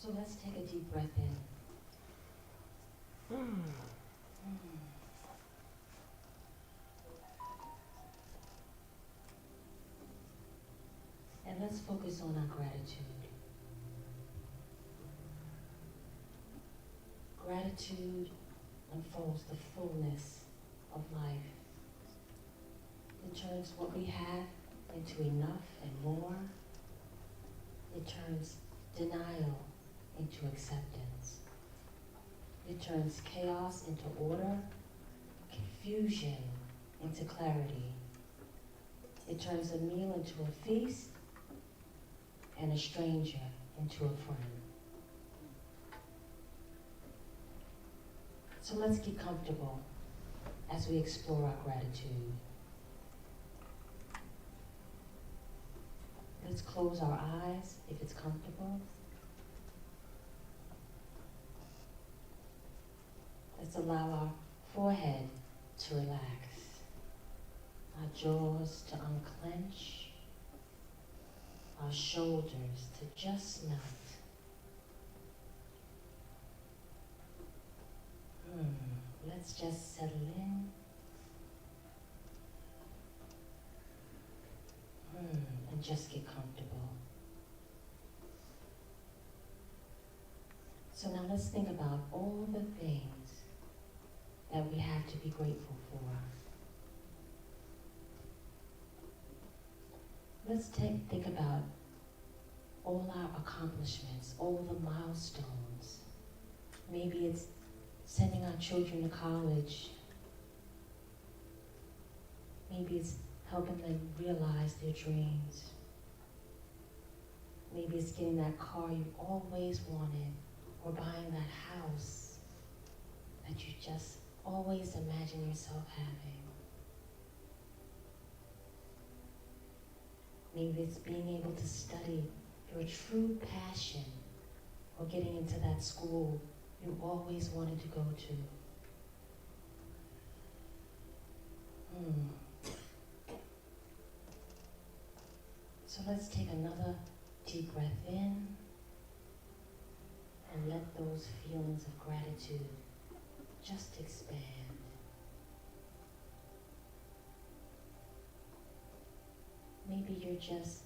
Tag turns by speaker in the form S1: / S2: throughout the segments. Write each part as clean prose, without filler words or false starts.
S1: So let's take a deep breath in. And let's focus on our gratitude. Gratitude unfolds the fullness of life. It turns what we have into enough and more. It turns denial into acceptance. It turns chaos into order, confusion into clarity. It turns a meal into a feast and a stranger into a friend. So let's get comfortable as we explore our gratitude. Let's close our eyes if it's comfortable. Let's allow our forehead to relax, our jaws to unclench, our shoulders to just melt. Let's just settle in. And just get comfortable. So now let's think about all the things that we have to be grateful for. Let's think about all our accomplishments, all the milestones. Maybe it's sending our children to college. Maybe it's helping them realize their dreams. Maybe it's getting that car you always wanted, or buying that house that you just always imagine yourself having. Maybe it's being able to study your true passion, or getting into that school you always wanted to go to. So let's take another deep breath in and let those feelings of gratitude just expand. Maybe you're just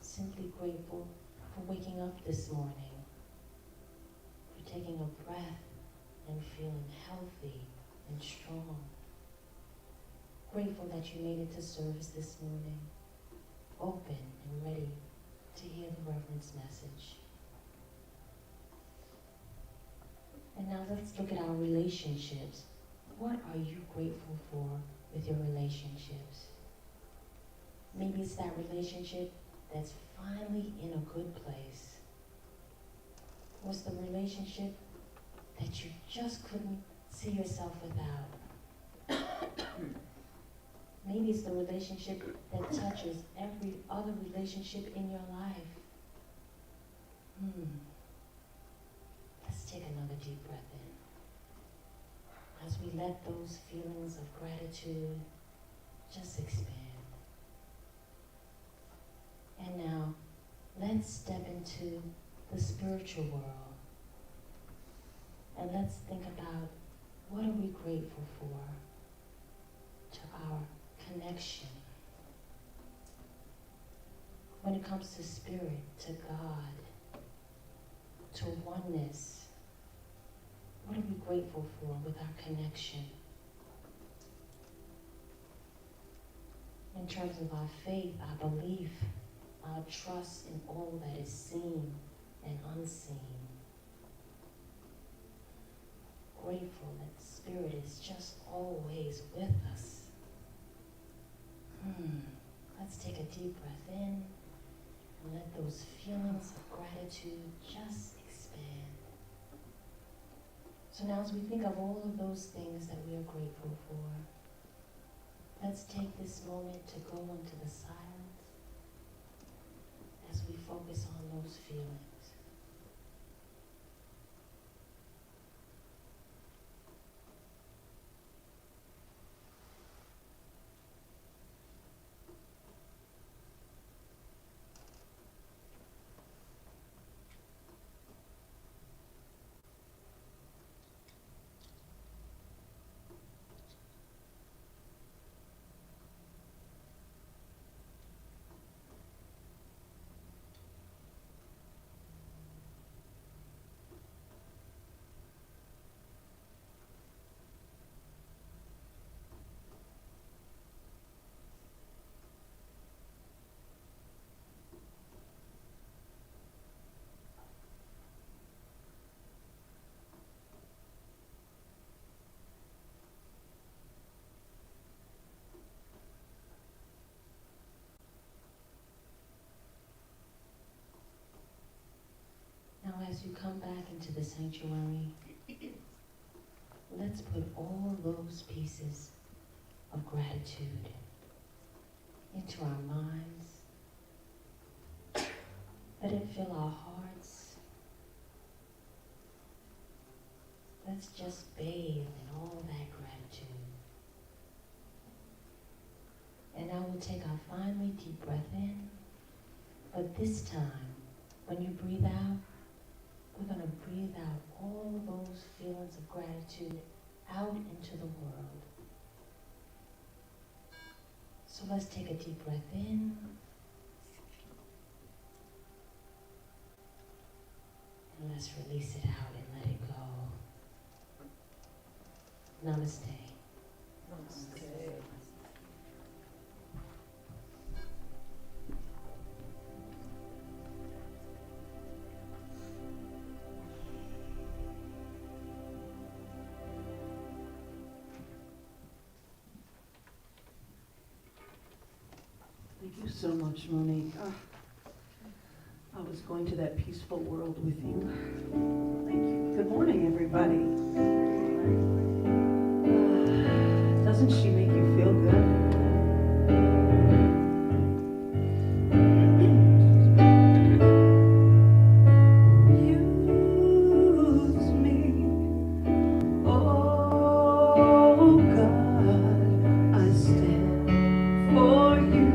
S1: simply grateful for waking up this morning, for taking a breath and feeling healthy and strong. Grateful that you made it to service this morning, open and ready to hear the Reverend's message. And now let's look at our relationships. What are you grateful for with your relationships? Maybe it's that relationship that's finally in a good place? Was the relationship that you just couldn't see yourself without? Maybe it's the relationship that touches every other relationship in your life. Let's take another deep breath in as we let those feelings of gratitude just expand. And now, let's step into the spiritual world. And let's think about, what are we grateful for? To our connection. When it comes to spirit, to God, to oneness, what are we grateful for with our connection? In terms of our faith, our belief, our trust in all that is seen and unseen. Grateful that Spirit is just always with us. Let's take a deep breath in and let those feelings of gratitude just expand. So now as we think of all of those things that we are grateful for, let's take this moment to go into the silence as we focus on those feelings. Now as you come back into the sanctuary, let's put all those pieces of gratitude into our minds. Let it fill our hearts. Let's just bathe in all that gratitude. And now we'll take our finally deep breath in. But this time, when you breathe out, we're going to breathe out all those feelings of gratitude out into the world. So let's take a deep breath in. And let's release it out and let it go. Namaste. Namaste.
S2: Thank you so much, Monique. I was going to that peaceful world with you. Thank you. Good morning, everybody. Doesn't she make you feel good? Use me, oh God, I stand for you.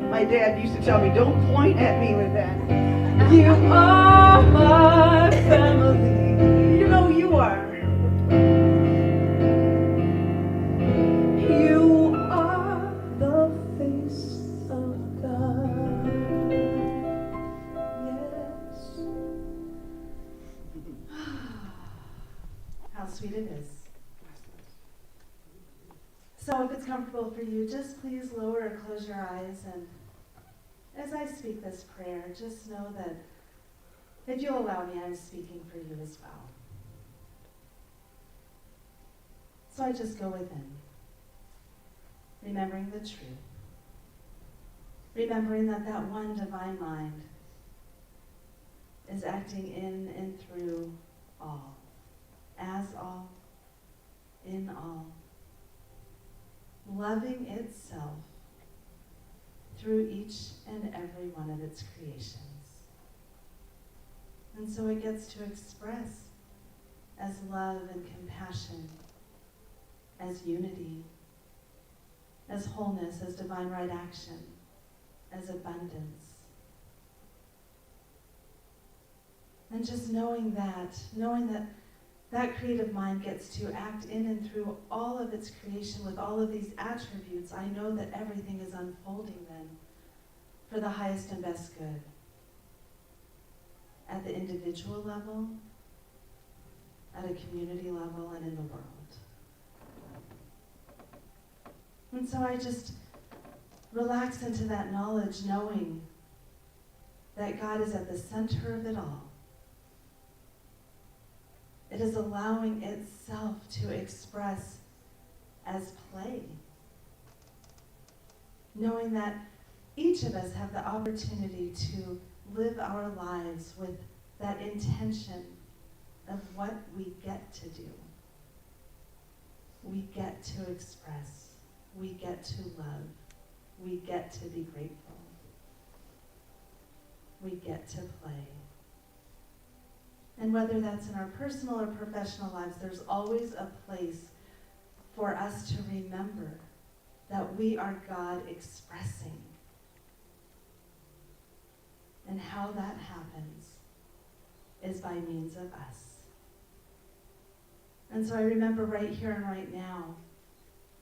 S2: My dad used to tell me, don't point at me with that. You are my family. You know you are. You are the face of God. Yes.
S3: How sweet it is. So if it's comfortable for you, just please lower or close your eyes, and as I speak this prayer, just know that if you'll allow me, I'm speaking for you as well. So I just go within, remembering the truth, remembering that that one divine mind is acting in and through all, as all, in all, loving itself through each and every one of its creations. And so it gets to express as love and compassion, as unity, as wholeness, as divine right action, as abundance. And just knowing that that creative mind gets to act in and through all of its creation with all of these attributes, I know that everything is unfolding then for the highest and best good. At the individual level, at a community level, and in the world. And so I just relax into that knowledge, knowing that God is at the center of it all. It is allowing itself to express as play. Knowing that each of us have the opportunity to live our lives with that intention of what we get to do. We get to express. We get to love. We get to be grateful. We get to play. And whether that's in our personal or professional lives, there's always a place for us to remember that we are God expressing. And how that happens is by means of us. And so I remember right here and right now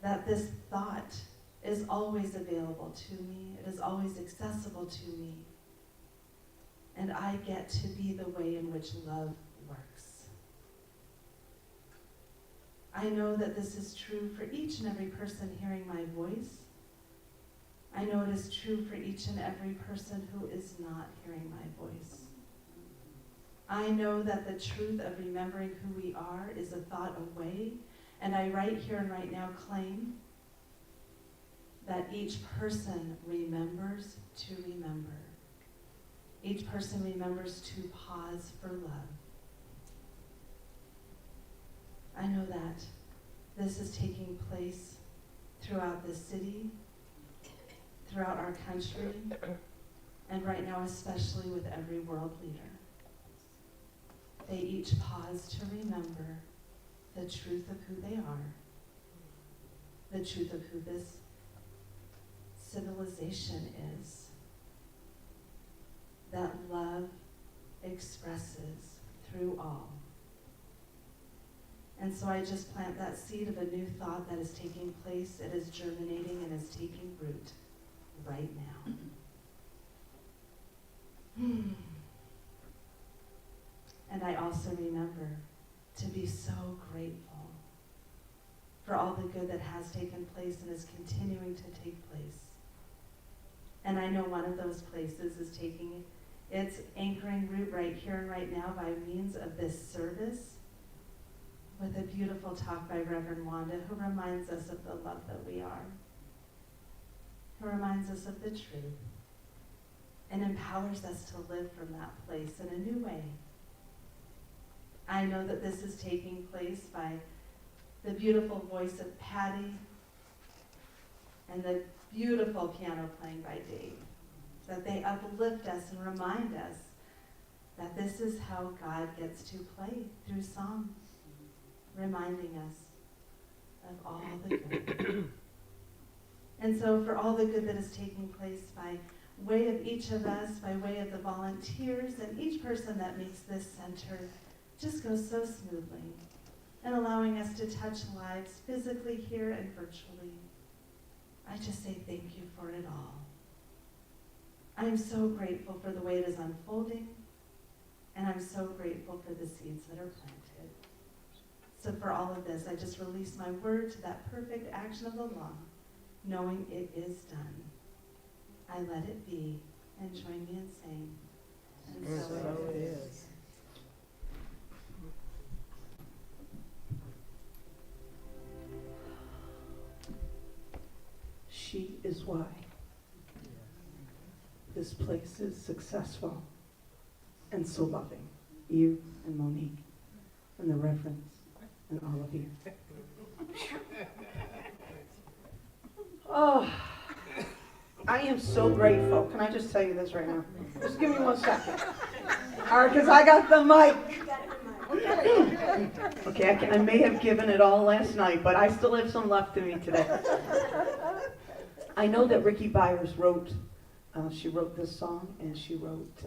S3: that this thought is always available to me. It is always accessible to me. And I get to be the way in which love works. I know that this is true for each and every person hearing my voice. I know it is true for each and every person who is not hearing my voice. I know that the truth of remembering who we are is a thought away, and I right here and right now claim that each person remembers to remember. Each person remembers to pause for love. I know that this is taking place throughout this city, throughout our country, and right now especially with every world leader. They each pause to remember the truth of who they are, the truth of who this civilization is, that love expresses through all. And so I just plant that seed of a new thought that is taking place. It is germinating and is taking root right now. And I also remember to be so grateful for all the good that has taken place and is continuing to take place. And I know one of those places is taking its anchoring root right here and right now by means of this service with a beautiful talk by Reverend Wanda, who reminds us of the love that we are, who reminds us of the truth, and empowers us to live from that place in a new way. I know that this is taking place by the beautiful voice of Patty and the beautiful piano playing by Dave, that they uplift us and remind us that this is how God gets to play through song, reminding us of all the good. And so for all the good that is taking place by way of each of us, by way of the volunteers and each person that makes this center just go so smoothly, and allowing us to touch lives physically here and virtually, I just say thank you for it all. I'm so grateful for the way it is unfolding, and I'm so grateful for the seeds that are planted. So for all of this, I just release my word to that perfect action of the law, knowing it is done. I let it be, and join me in saying, and so it is.
S2: She is why this place is successful and so loving. You and Monique and the Reverends and all of you. Oh, I am so grateful. Can I just tell you this right now? Just give me 1 second. All right, because I got the mic. Okay, I may have given it all last night, but I still have some left in me today. I know that Ricky Byers wrote, she wrote this song, and she wrote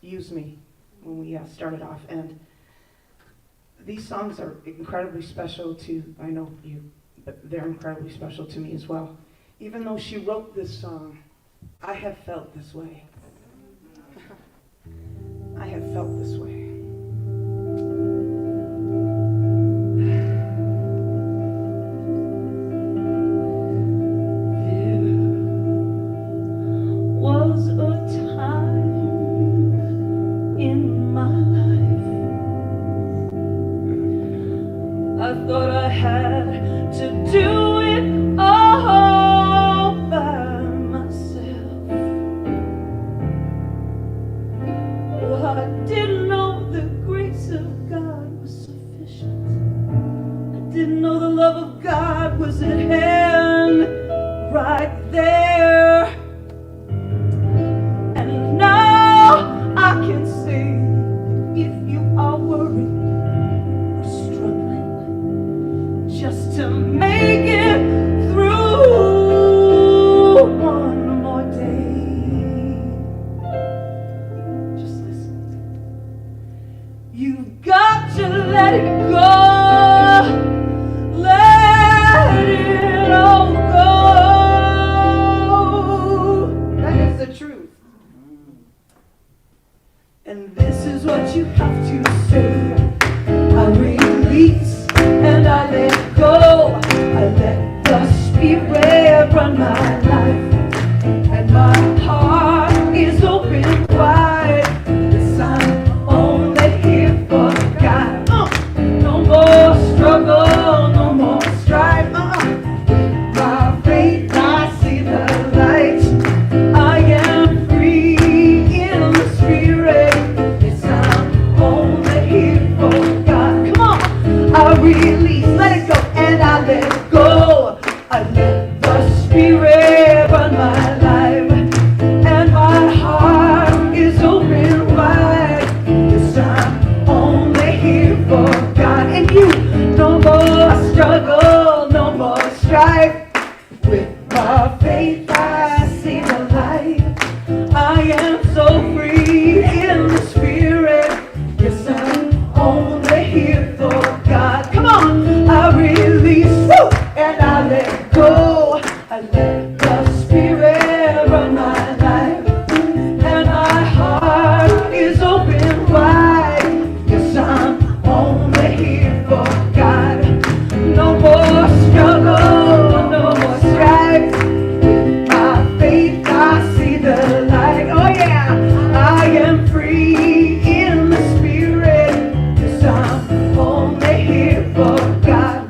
S2: Use Me when we started off. And these songs are incredibly special to, I know you, but they're incredibly special to me as well. Even though she wrote this song, I have felt this way. I have felt this way. Was a time in my life I thought I had to do it all by myself. Well, I didn't know the grace of God was sufficient. I didn't know the love of God was at hand right there. And now I can say, if you are worried or struggling just to make it through one more day, just listen. You've got to let it go. Let it all go. That is the truth. And this is what you have to say. I release and I let go. I let the Spirit run my life. And my heart is open wide. Yes, I'm only here for God. No more struggle, no more strife. My faith, I see the light. I am free in the Spirit. Yes, I'm only here for God. Come on, I release, let it go, and I let go. I let Spirit run my life, and my heart is open wide. Yes, I'm only here for God and you. No more struggle, no more strife. With my faith I see the light. I am so free in the Spirit. Yes, I'm only here for God. Come on, I release, woo, and I let go. I let the Spirit run my life, and my heart is open wide. Yes, I'm only here for God. No more struggle, no more strife. With my faith I see the light. Oh yeah, I am free in the Spirit. Yes, I'm only here for God.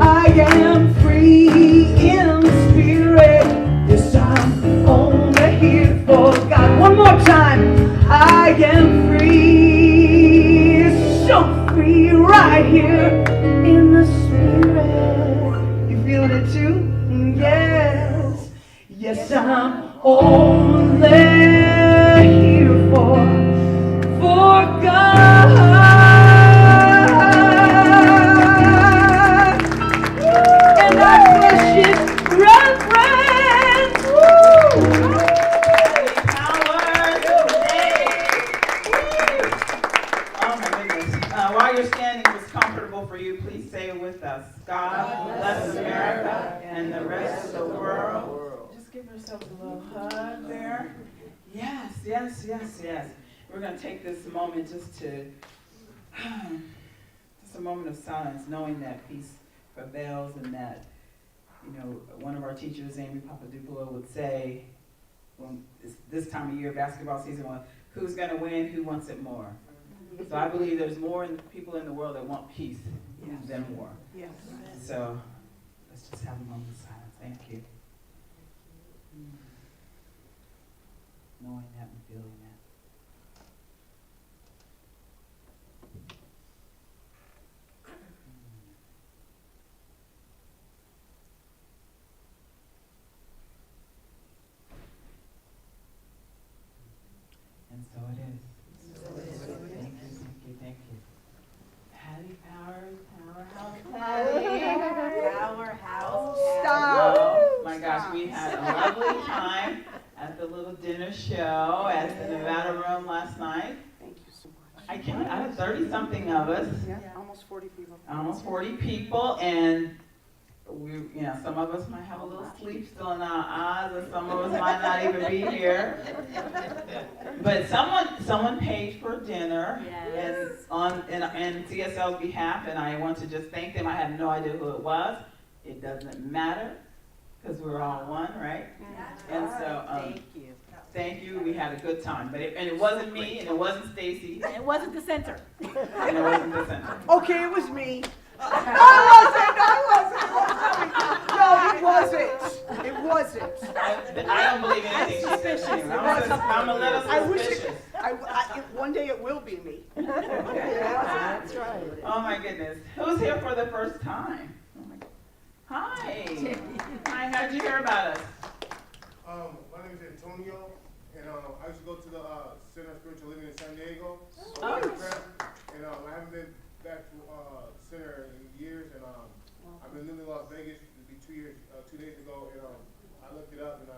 S2: I am free in the Spirit. Yes, I'm only here for God. One more time. I am free, so free right here in the Spirit. You feeling it too? Yes. Yes, I'm only here for God. And I worship reverence. Woo!
S4: Oh my goodness. While you're standing, if it's comfortable for you, please say it with us. God bless America and the rest of the world. Just give yourselves a little hug there. Yes, yes, yes, yes. We're going to take this moment just a moment of silence, knowing that peace prevails and that, one of our teachers, Amy Papadopoulou, would say, when it's this time of year, basketball season, who's going to win, who wants it more? So I believe there's more people in the world that want peace than war.
S2: Yes.
S4: So let's just have a moment of silence. Thank you. Knowing that and feeling that. And so it is. Thank you. Patty Powerhouse.
S2: Stop.
S4: Oh my gosh, we had a lovely time at the little dinner show at the Nevada Room last night.
S5: Thank you so much.
S4: I had 30-something of us.
S5: Yeah, almost 40 people.
S4: Almost 40 people, and some of us might have a little sleep still in our eyes, and some of us might not even be here. But someone paid for dinner, and on CSL's behalf, and I want to just thank them. I have no idea who it was. It doesn't matter, because we're all one, right? And so, thank you. We had a good time, but it wasn't me, and it wasn't Stacy,
S6: And it wasn't the center.
S4: and it wasn't the center.
S5: Okay, it was me.
S2: No,
S5: it wasn't. It wasn't.
S4: I don't believe anything she says. I'm a little
S5: I wish
S4: suspicious.
S5: one day it will be me.
S2: That's right.
S4: Oh my goodness. Who's here for the first time? Oh my God. Hi. Hi, how'd you hear about us?
S7: My name is Antonio, and I used to go to the Center of Spiritual Living in San Diego.
S4: Oh.
S7: And I haven't been back to Center in years, and I've been living in Las Vegas. It'll be 2 years, 2 days ago, and I looked it up, and I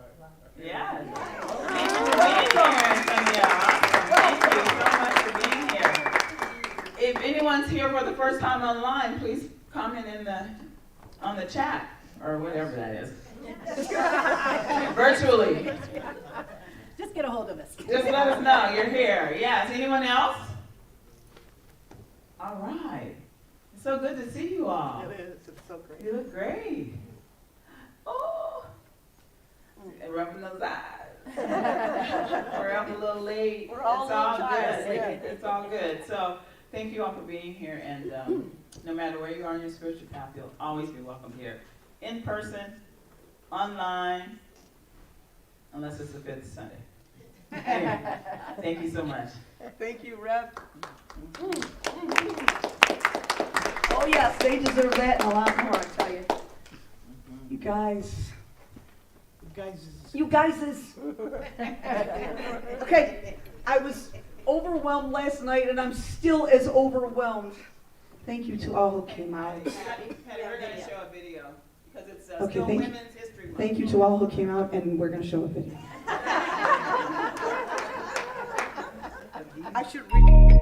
S4: Yeah. Thank you for being here, Thank you so much for being here. If anyone's here for the first time online, please comment on the chat, or whatever that is. Virtually.
S6: Just get a hold of us.
S4: Just let us know you're here. Yes. Anyone else? All right. It's so good to see you all.
S5: It is. It's so great.
S4: You look great. Oh. And rubbing those eyes. We're up a little late.
S5: We're all
S4: it's all
S5: tired.
S4: good.
S5: Yeah.
S4: It's all good. So thank you all for being here. And no matter where you are in your spiritual path, you'll always be welcome here. In person, online, unless it's the 5th Sunday. Anyway, thank you so much.
S5: Thank you, Rep.
S2: Oh yes, they deserve that and a lot more, I tell you. You guys,
S5: You guys is. Okay, I was overwhelmed last night and I'm still as overwhelmed. Thank you to all who came out.
S4: Patty, we're going to show a video because it's
S5: Okay,
S4: still
S5: thank you.
S4: Women's History Month.
S5: Thank you to all who came out, and we're going to show a video. I should read.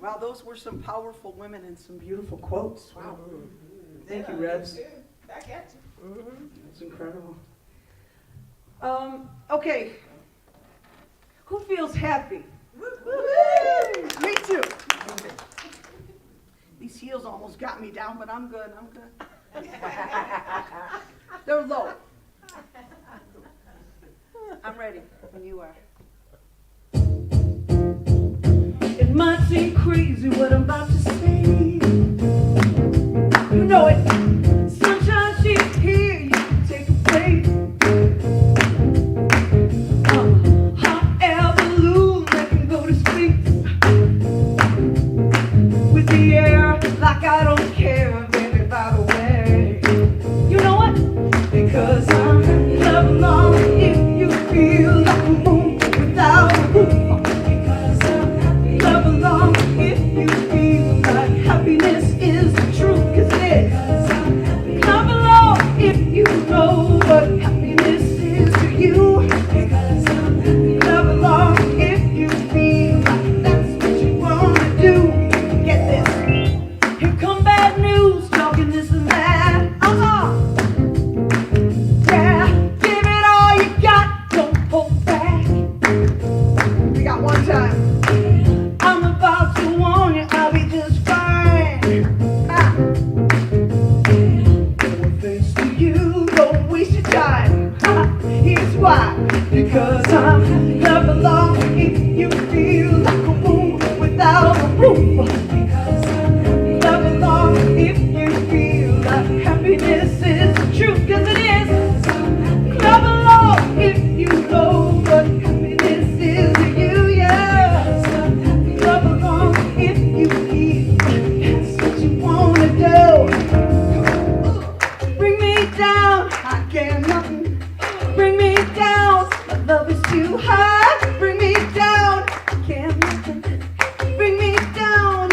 S5: Wow, those were some powerful women and some beautiful quotes. Wow. Thank you, Rebs.
S4: Back at you.
S5: That's incredible. Okay. Who feels happy? Me too. These heels almost got me down, but I'm good. I'm good. They're low. I'm ready when you are.
S2: It might seem crazy what I'm about to say. You know it. Sunshine, she's here. You can take a break. Why? Because I'm not alone if you feel like a room without a roof. Because I'm not alone if you feel like happiness is the truth. Cause it is. Clap along if you know what happiness is to you, yeah. Clap along if you feel that's what you wanna do. Bring me down, I can't nothing. Bring me down, my love is too high. Bring me down, I can't nothing. Bring me down,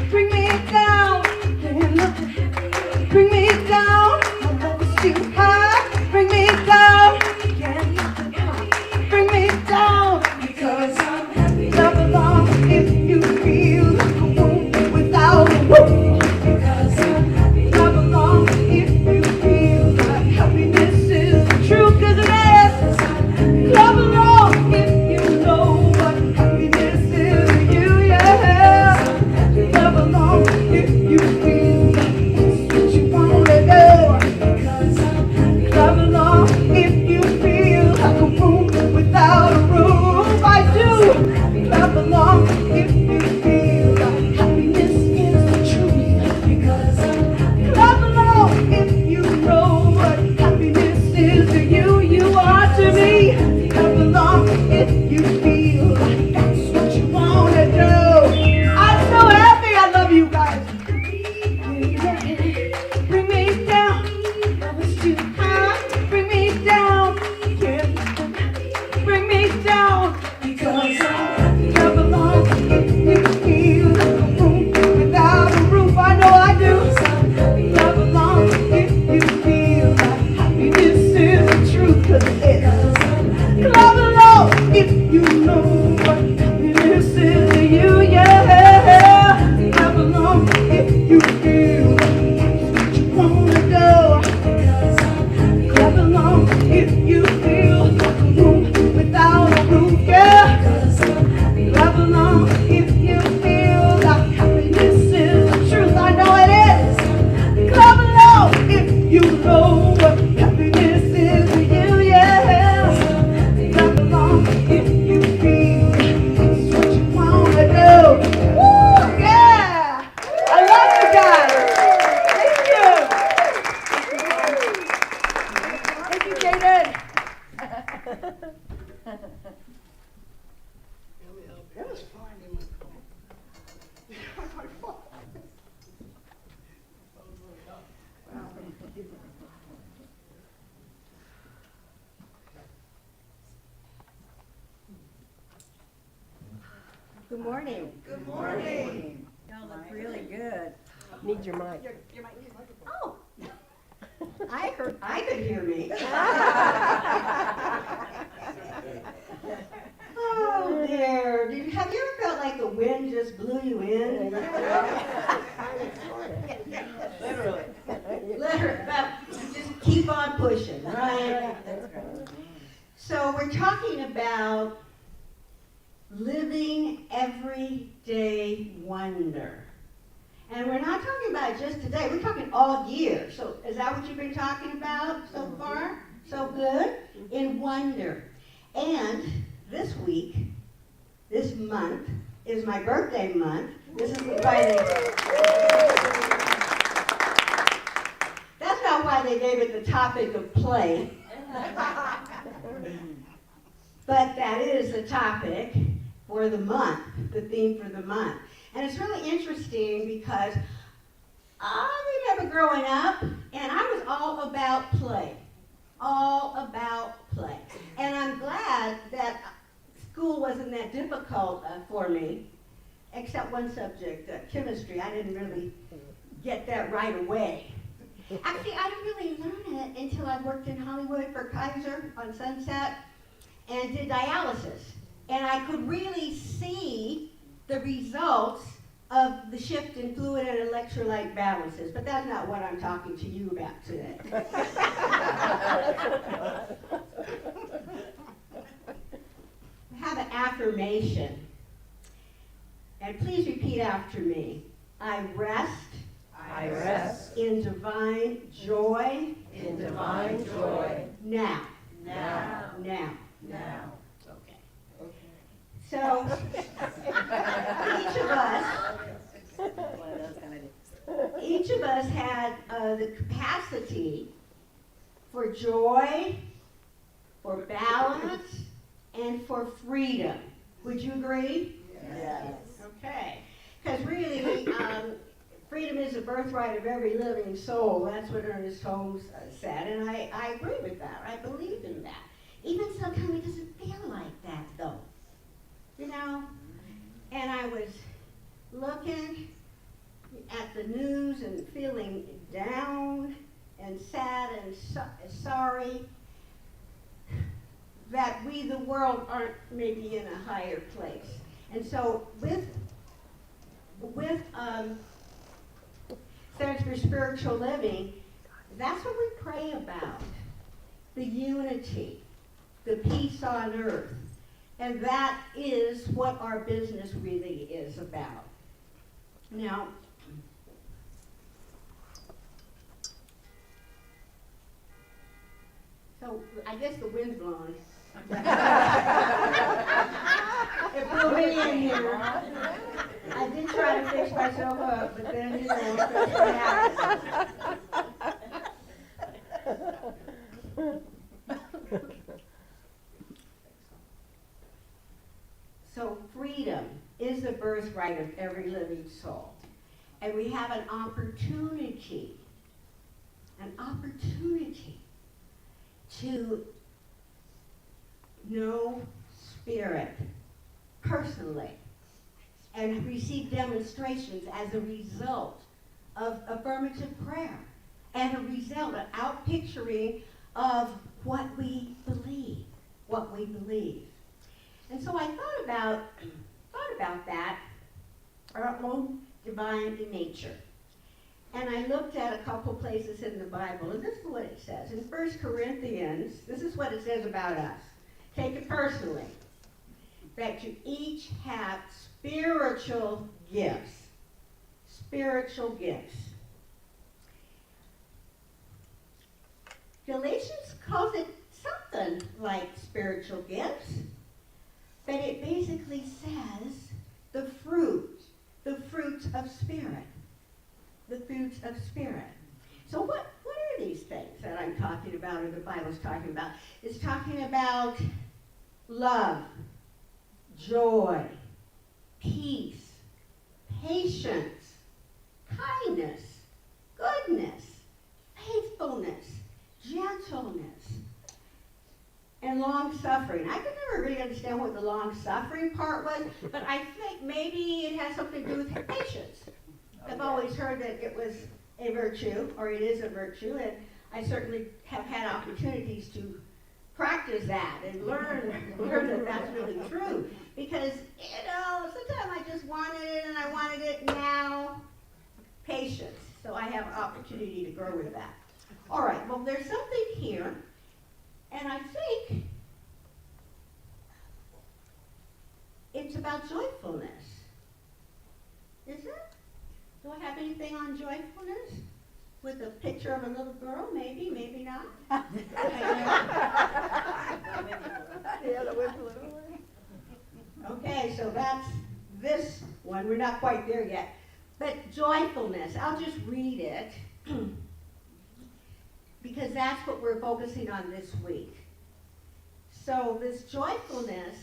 S2: bring me down, I can't nothing. Bring me down, my love is too high. Bring me down, I can't nothing. Bring me down, because I'm happy. Clap along if you feel like a room without a roof. Because I'm happy. Clap along if you feel like happiness is the truth. Cause it is. Clap along if you know what happiness is to you, yeah. Clap along if you feel like that's what you wanna do. Clap along if you feel like a room without a roof. I do. Clap along if you feel like happiness is the truth. Clap along if you know what happiness is to you. You are to me. Clap along if you feel like that's what you wanna do. I'm so happy. I love you guys. Bring me down. Love is too high. Bring me down. Yeah. Bring me down. Because I'm clap along if you feel like a room without a roof. I know I do. Clap along if you feel like happiness is the truth. Cause it is. Clap along if you know what happiness is to you, yeah. Clap along if you feel like that's what you wanna do. Clap along if you feel like a room without a roof, yeah. Clap along if you feel like happiness is the truth. I know it is. Clap along if you know what happiness is to you, yeah. Clap along if you feel that's what you wanna do. Woo, yeah! I love you guys. Thank you.
S6: Thank you, Jaden.
S2: That was fun.
S8: Good morning.
S2: Good morning.
S6: Y'all look really good.
S8: Need your mic.
S6: Oh,
S8: I could hear me. Oh dear. Have you ever felt like the wind just blew you in?
S4: Literally.
S8: Just keep on pushing, right? So we're talking about living everyday wonder. And we're not talking about it just today, we're talking all year. So is that what you've been talking about so far? So good? In wonder. And this week, this month, is my birthday month. This is why that's not why they gave it the topic of play. But that is the topic for the month, the theme for the month. And it's really interesting because I remember growing up and I was all about play. All about play. And I'm glad that school wasn't that difficult for me, except one subject, chemistry. I didn't really get that right away. Actually, I didn't really learn it until I worked in Hollywood for Kaiser on Sunset and did dialysis. And I could really see the results of the shift in fluid and electrolyte balances. But that's not what I'm talking to you about today. I have an affirmation. And please repeat after me. I rest.
S9: I rest
S8: in divine joy.
S9: in divine joy.
S8: Now.
S6: Now.
S8: Now.
S6: Now.
S8: Okay. So, each of us had the capacity for joy, for balance, and for freedom. Would you agree?
S6: Yes.
S8: Okay. Because really, freedom is a birthright of every living soul. That's what Ernest Holmes said, and I agree with that. I believe in that. Even sometimes it doesn't feel like that, though. You know? And I was looking at the news and feeling down and sad and sorry that we, the world, aren't maybe in a higher place. And so with Centers for Spiritual Living, that's what we pray about. The unity, the peace on earth. And that is what our business really is about. Now, so I guess the wind's blowing. It blew me in here. I did try to fix myself up, but then, you know, that's what happens. So freedom is the birthright of every living soul. And we have an opportunity to know Spirit personally and receive demonstrations as a result of affirmative prayer and a result of outpicturing of what we believe. And so I thought about that, our own divine nature. And I looked at a couple places in the Bible, and this is what it says. In 1 Corinthians, this is what it says about us. Take it personally. That you each have spiritual gifts. Spiritual gifts. Galatians calls it something like spiritual gifts, but it basically says the fruits of Spirit. The fruits of Spirit. So what are these things that I'm talking about, or the Bible's talking about? It's talking about love, joy, peace, patience, kindness, goodness, faithfulness, gentleness, and long-suffering. I could never really understand what the long-suffering part was, but I think maybe it has something to do with patience. I've always heard that it was a virtue, or it is a virtue, and I certainly have had opportunities to practice that and learn that that's really true. Because, you know, sometimes I just wanted it and I wanted it now. Patience. So I have an opportunity to grow with that. All right, well, there's something here, and I think it's about joyfulness. Is it? Do I have anything on joyfulness? With a picture of a little girl? Maybe, maybe not. Okay, so that's this one. We're not quite there yet. But joyfulness, I'll just read it because that's what we're focusing on this week. So this joyfulness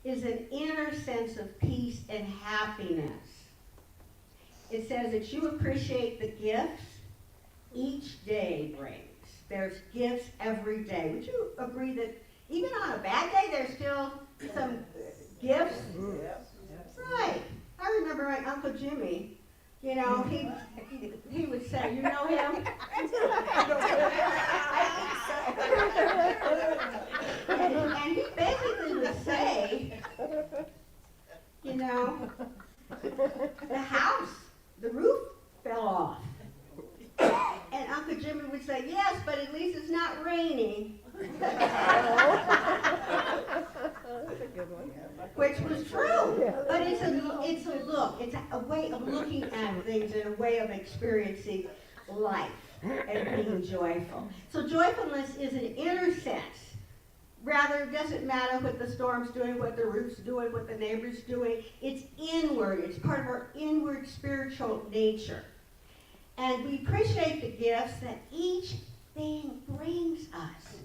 S8: is an inner sense of peace and happiness. It says that you appreciate the gifts each day brings. There's gifts every day. Would you agree that even on a bad day, there's still some gifts? Right. I remember my Uncle Jimmy, you know, he would say, you know him? and he basically would say, you know, the roof fell off. And Uncle Jimmy would say, yes, but at least it's not raining.
S6: That's a good one.
S8: Which was true. But it's a way of looking at things and a way of experiencing life. and being joyful. So joyfulness is an inner sense. Rather, it doesn't matter what the storm's doing, what the roof's doing, what the neighbor's doing. It's inward. It's part of our inward spiritual nature. And we appreciate the gifts that each thing brings us.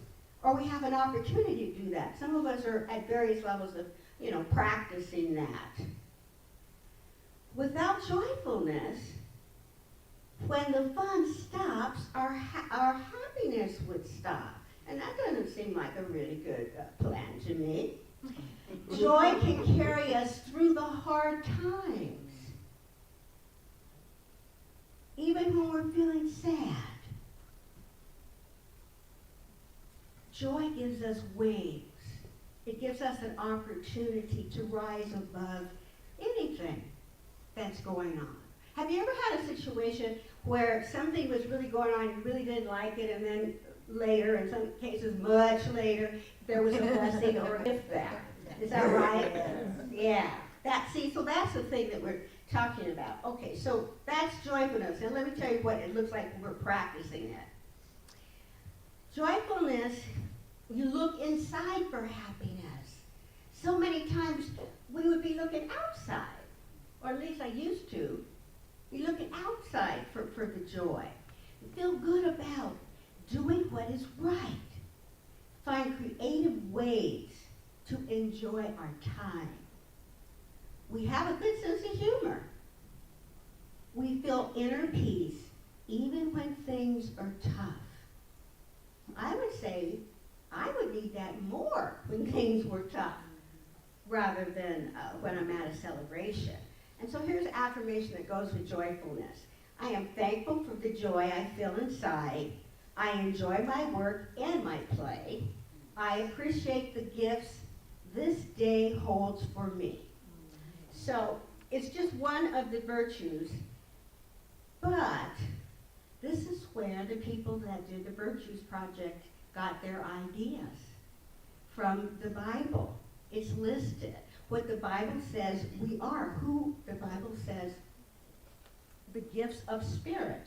S8: Or we have an opportunity to do that. Some of us are at various levels of, practicing that. Without joyfulness, when the fun stops, our happiness would stop. And that doesn't seem like a really good plan to me. Joy can carry us through the hard times. Even when we're feeling sad. Joy gives us wings. It gives us an opportunity to rise above anything that's going on. Have you ever had a situation where something was really going on, you really didn't like it, and then later, in some cases much later, there was a blessing or a gift there? Is that right? Yeah. So that's the thing that we're talking about. Okay, so that's joyfulness. And let me tell you what it looks like when we're practicing it. Joyfulness, you look inside for happiness. So many times we would be looking outside, or at least I used to. Be looking outside for the joy. Feel good about doing what is right. Find creative ways to enjoy our time. We have a good sense of humor. We feel inner peace even when things are tough. I would say I would need that more when things were tough rather than when I'm at a celebration. And so here's an affirmation that goes with joyfulness. I am thankful for the joy I feel inside. I enjoy my work and my play. I appreciate the gifts this day holds for me. So it's just one of the virtues, but this is where the people that did the Virtues Project got their ideas from the Bible. It's listed. What the Bible says we are, who the Bible says, the gifts of spirit,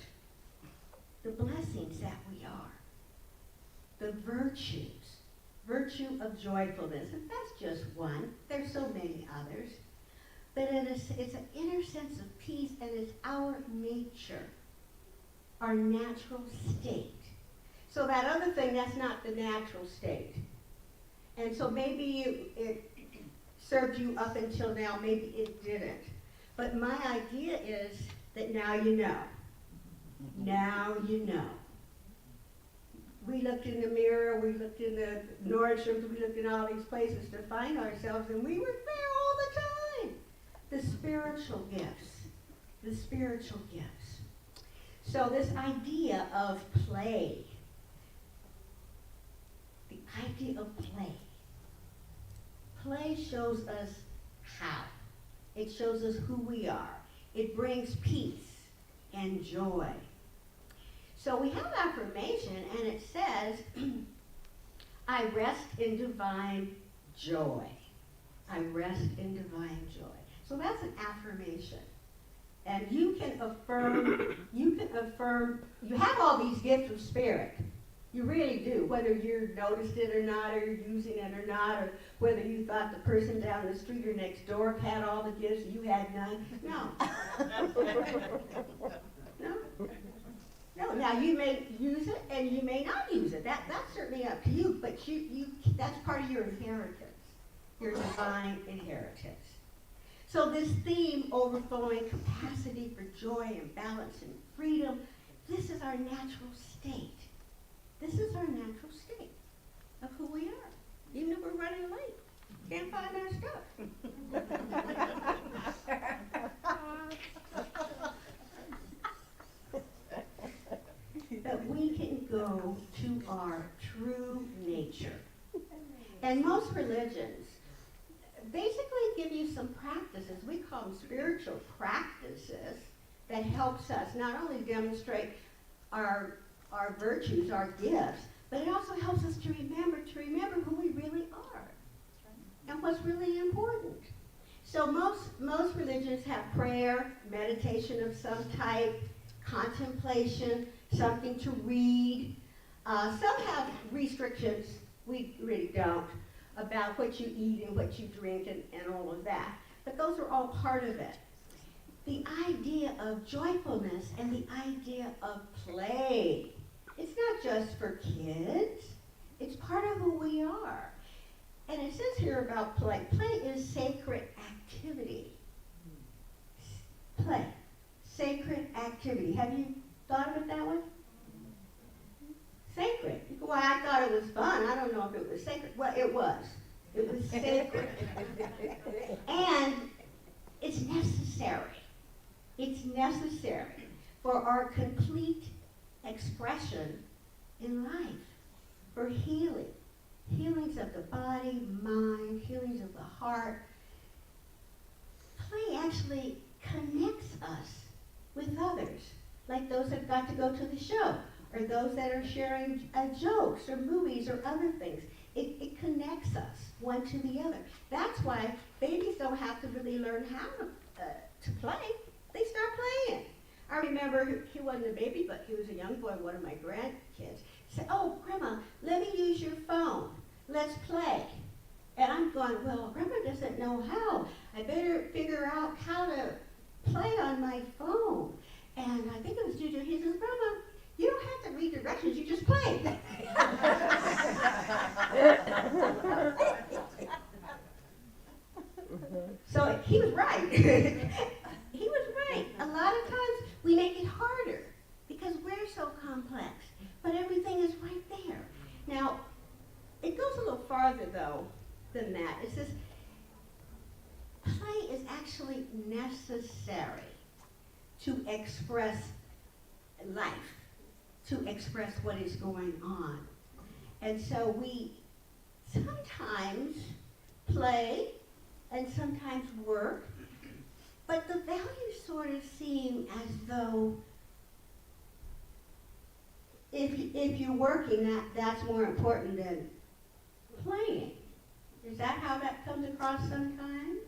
S8: the blessings that we are, the virtue of joyfulness. And that's just one. There's so many others. But it's an inner sense of peace, and it's our nature, our natural state. So that other thing, that's not the natural state. And so maybe it served you up until now, maybe it didn't. But my idea is that now you know. Now you know. We looked in the mirror, we looked in the Nordstrom's, we looked in all these places to find ourselves, and we were there all the time. The spiritual gifts. The spiritual gifts. So this idea of play. The idea of play. Play shows us how. It shows us who we are. It brings peace and joy. So we have affirmation, and it says, I rest in divine joy. I rest in divine joy. So that's an affirmation. And you can affirm, you have all these gifts of spirit. You really do, whether you noticed it or not, or you're using it or not, or whether you thought the person down the street or next door had all the gifts and you had none. No. No, now you may use it and you may not use it. That's certainly up to you, but that's part of your inheritance, your divine inheritance. So this theme, overflowing capacity for joy and balance and freedom, this is our natural state. This is our natural state of who we are. Even if we're running late, can't find our stuff. That we can go to our true nature. And most religions basically give you some practices, we call them spiritual practices, that helps us not only demonstrate our virtues, our gifts, but it also helps us to remember who we really are and what's really important. So most religions have prayer, meditation of some type, contemplation, something to read. Some have restrictions, we really don't, about what you eat and what you drink and all of that. But those are all part of it. The idea of joyfulness and the idea of play. It's not just for kids. It's part of who we are. And it says here about play. Play is sacred activity. Play. Sacred activity. Have you thought of it that way? Sacred. Well, I thought it was fun. I don't know if it was sacred. Well, it was. It was sacred. And it's necessary. It's necessary for our complete expression in life, for healing. Healings of the body, mind, healings of the heart. Play actually connects us with others, like those that got to go to the show, or those that are sharing jokes or movies or other things. It connects us one to the other. That's why babies don't have to really learn how to play. They start playing. I remember he wasn't a baby, but he was a young boy, one of my grandkids. Said, "Oh, Grandma, let me use your phone. Let's play." And I'm going, "Well, Grandma doesn't know how. I better figure out how to play on my phone." And I think it was Juju. He says, "Grandma, you don't have to read directions. You just play." So he was right. He was right. A lot of times we make it harder because we're so complex, but everything is right there. Now, it goes a little farther though than that. It says play is actually necessary to express life, to express what is going on. And so we sometimes play and sometimes work, but the values sort of seem as though if you're working, that's more important than playing. Is that how that comes across sometimes?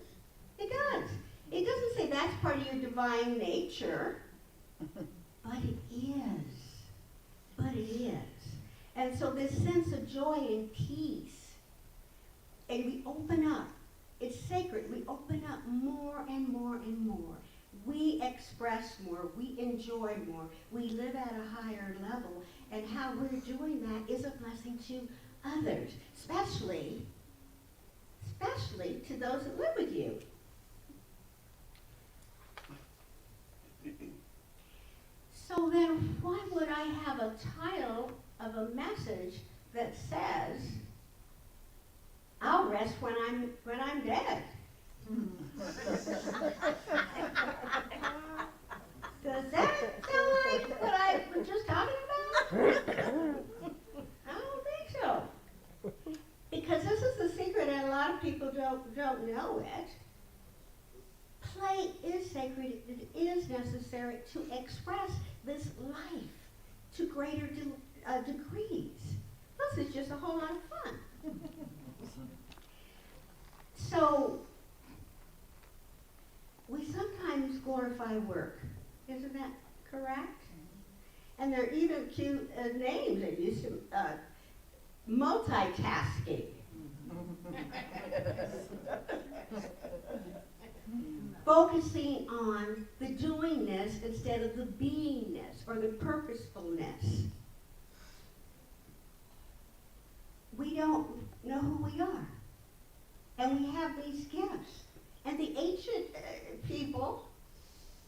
S8: It does. It doesn't say that's part of your divine nature, but it is. But it is. And so this sense of joy and peace, and we open up. It's sacred. We open up more and more and more. We express more. We enjoy more. We live at a higher level. And how we're doing that is a blessing to others, especially to those that live with you. So then why would I have a title of a message that says, "I'll rest when I'm dead"? Does that sound like what I was just talking about? I don't think so. Because this is the secret and a lot of people don't know it. Play is sacred. It is necessary to express this life to greater degrees. Plus, it's just a whole lot of fun. So, we sometimes glorify work. Isn't that correct? And there are even cute names that used to, multitasking. Focusing on the doingness instead of the beingness or the purposefulness. We don't know who we are. And we have these gifts. And the ancient people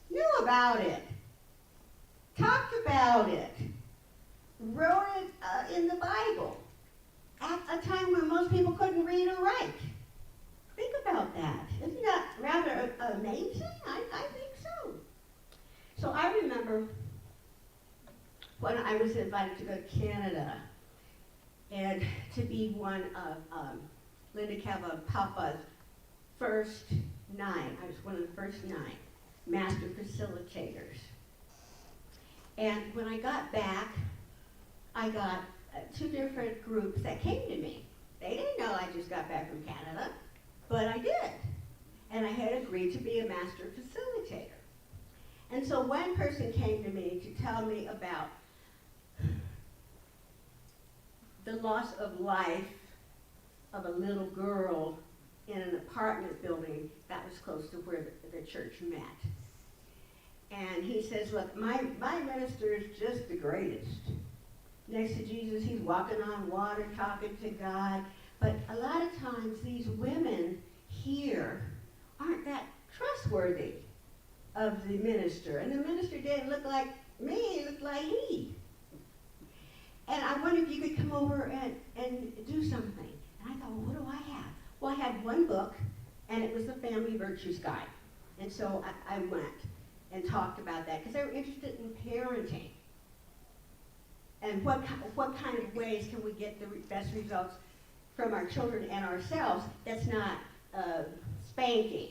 S8: knew about it, talked about it, wrote it in the Bible at a time when most people couldn't read or write. Think about that. Isn't that rather amazing? I think so. So I remember when I was invited to go to Canada and to be one of Linda Papa's first 9. I was one of the first 9 master facilitators. And when I got back, I got 2 different groups that came to me. They didn't know I just got back from Canada, but I did. And I had agreed to be a master facilitator. And so one person came to me to tell me about the loss of life of a little girl in an apartment building that was close to where the church met. And he says, look, my minister is just the greatest. Next to Jesus, he's walking on water, talking to God. But a lot of times these women here aren't that trustworthy of the minister. And the minister didn't look like me, he looked like he. And I wondered if you could come over and do something. And I thought, well, what do I have? Well, I had one book, and it was the Family Virtues Guide. And so I went and talked about that, because they were interested in parenting. And what kind of ways can we get the best results from our children and ourselves that's not spanking,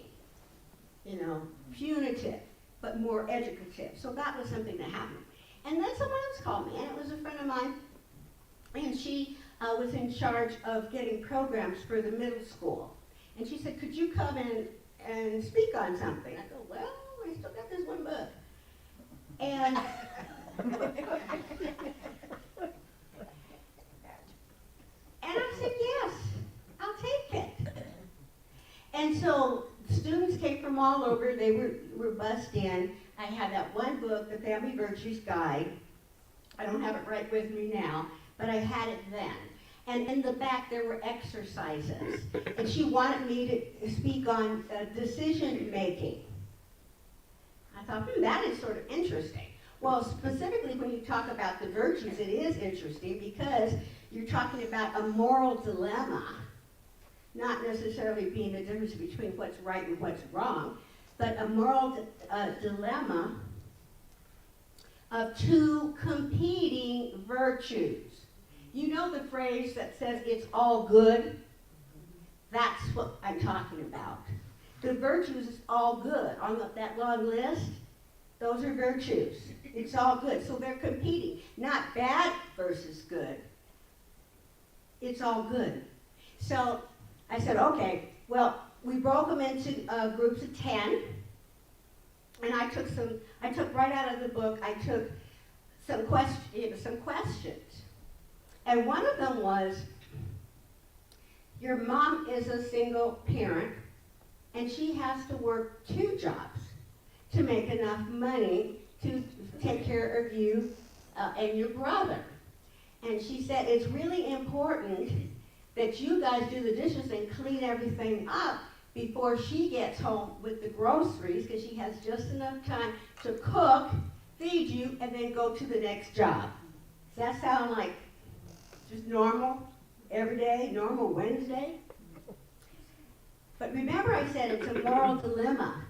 S8: punitive, but more educative. So that was something that happened. And then someone else called me, and it was a friend of mine, and she was in charge of getting programs for the middle school. And she said, could you come in and speak on something? I go, well, I still got this one book. And and I said, yes, I'll take it. And so students came from all over. They were bussed in. I had that one book, The Family Virtues Guide. I don't have it right with me now, but I had it then. And in the back, there were exercises. And she wanted me to speak on decision making. I thought, that is sort of interesting. Well, specifically when you talk about the virtues, it is interesting because you're talking about a moral dilemma, not necessarily being the difference between what's right and what's wrong, but a moral dilemma of two competing virtues. You know the phrase that says it's all good? That's what I'm talking about. The virtues is all good. On that long list, those are virtues. It's all good. So they're competing. Not bad versus good. It's all good. So I said, okay, well, we broke them into groups of 10. And I took right out of the book, I took some questions. And one of them was, your mom is a single parent, and she has to work 2 jobs to make enough money to take care of you and your brother. And she said, it's really important that you guys do the dishes and clean everything up before she gets home with the groceries, because she has just enough time to cook, feed you, and then go to the next job. Does that sound like just normal, everyday, normal Wednesday? But remember I said it's a moral dilemma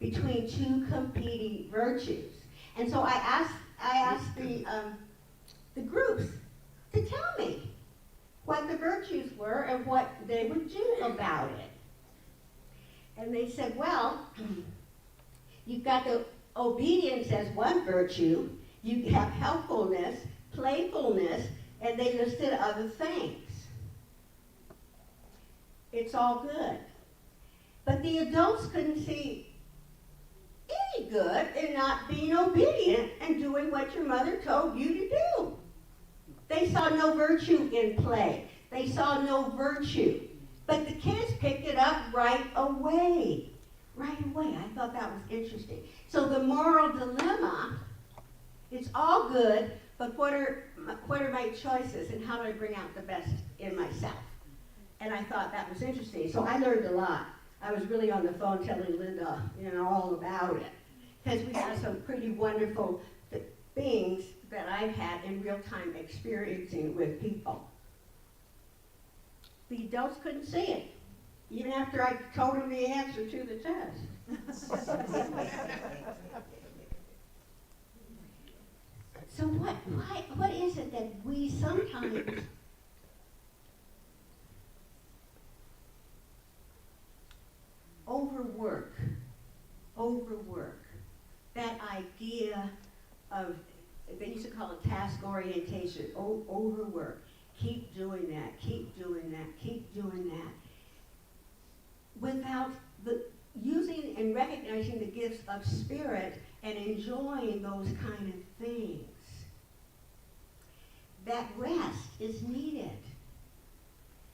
S8: between 2 competing virtues. And so I asked the groups to tell me what the virtues were and what they would do about it. And they said, well, you've got the obedience as one virtue, you have helpfulness, playfulness, and they listed other things. It's all good. But the adults couldn't see any good in not being obedient and doing what your mother told you to do. They saw no virtue in play. They saw no virtue. But the kids picked it up right away. Right away. I thought that was interesting. So the moral dilemma, it's all good, but what are my choices and how do I bring out the best in myself? And I thought that was interesting. So I learned a lot. I was really on the phone telling Linda, all about it. Because we have some pretty wonderful things that I've had in real time experiencing with people. The adults couldn't see it, even after I told them the answer to the test. So what is it that we sometimes overwork? That idea of, they used to call it task orientation, overwork. Keep doing that, keep doing that, keep doing that. Without using and recognizing the gifts of spirit and enjoying those kind of things. that rest is needed.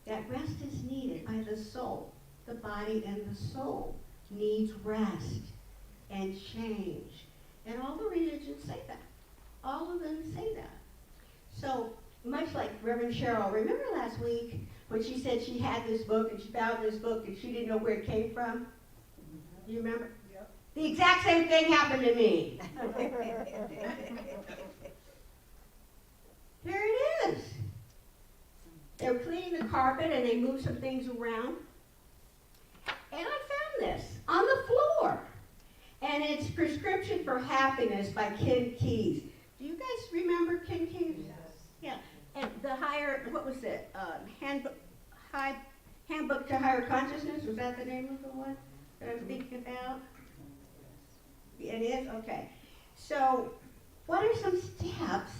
S8: That rest is needed by the soul. The body and the soul needs rest and change. And all the religions say that. All of them say that. So, much like Reverend Cheryl, remember last week when she said she had this book and she found this book and she didn't know where it came from? Do you remember? Yep. The exact same thing happened to me. Here it is. They were cleaning the carpet and they moved some things around. And I found this on the floor. And it's Prescription for Happiness by Ken Keyes. Do you guys remember Ken Keyes? Yes. Yeah. And the what was it? Handbook to Higher Consciousness? Was that the name of the one that I'm thinking about? It is? Okay. So, what are some steps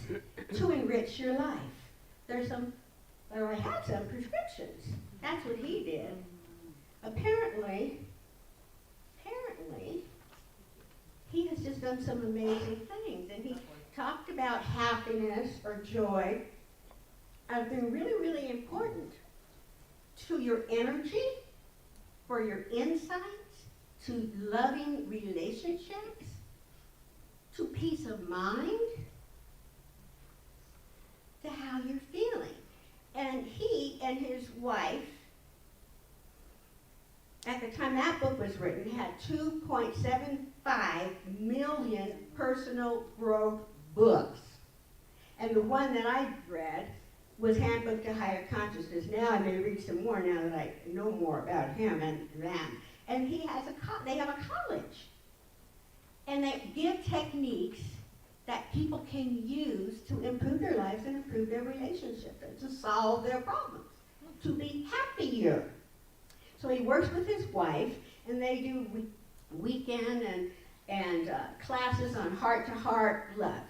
S8: to enrich your life? I had some prescriptions. That's what he did. Apparently, he has just done some amazing things. And he talked about happiness or joy as being really, really important to your energy, for your insights, to loving relationships, to peace of mind, to how you're feeling. And he and his wife, at the time that book was written, had 2.75 million personal growth books. And the one that I read was Handbook to Higher Consciousness. Now I may read some more now that I know more about him and them. And he has they have a college. And they give techniques that people can use to improve their lives and improve their relationships and to solve their problems, to be happier. So he works with his wife, and they do weekend and classes on heart-to-heart love.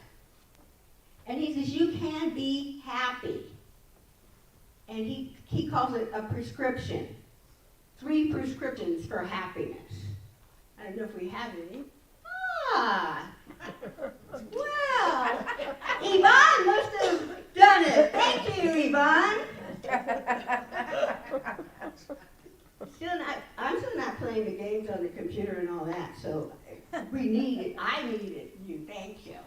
S8: And he says, you can be happy. And he calls it a prescription. 3 prescriptions for happiness. I don't know if we have any. Well, Yvonne must have done it. Thank you, Yvonne. I'm still not playing the games on the computer and all that, so we need it. I needed you. Thank you.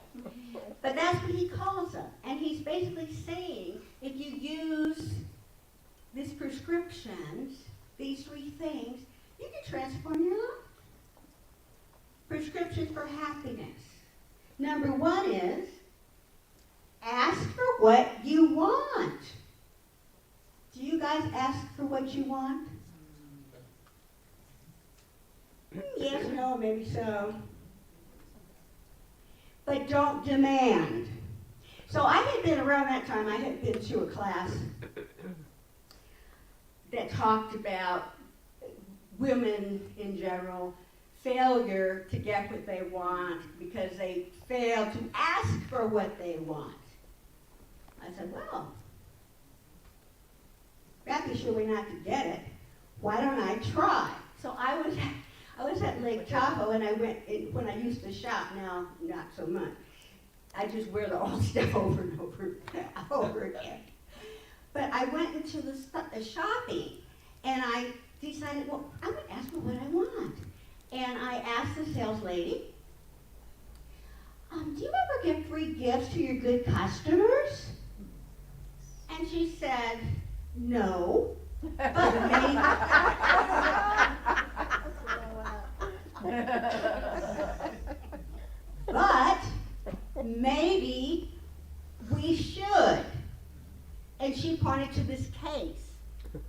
S8: But that's what he calls them. And he's basically saying, if you use these prescriptions, these 3 things, you can transform your life. Prescriptions for happiness. Number 1 is, ask for what you want. Do you guys ask for what you want? Yes, no, maybe so. But don't demand. So I had been, around that time, I had been to a class that talked about women in general, failure to get what they want because they fail to ask for what they want. I said, well, Rather sure we're not to get it. Why don't I try? So I was at Lake Tahoe, and I went when I used to shop. Now, not so much. I just wear the old stuff over and over again. But I went into the shopping, and I decided, well, I'm going to ask her what I want. And I asked the sales lady, do you ever give free gifts to your good customers? And she said, no, but maybe. But maybe we should. And she pointed to this case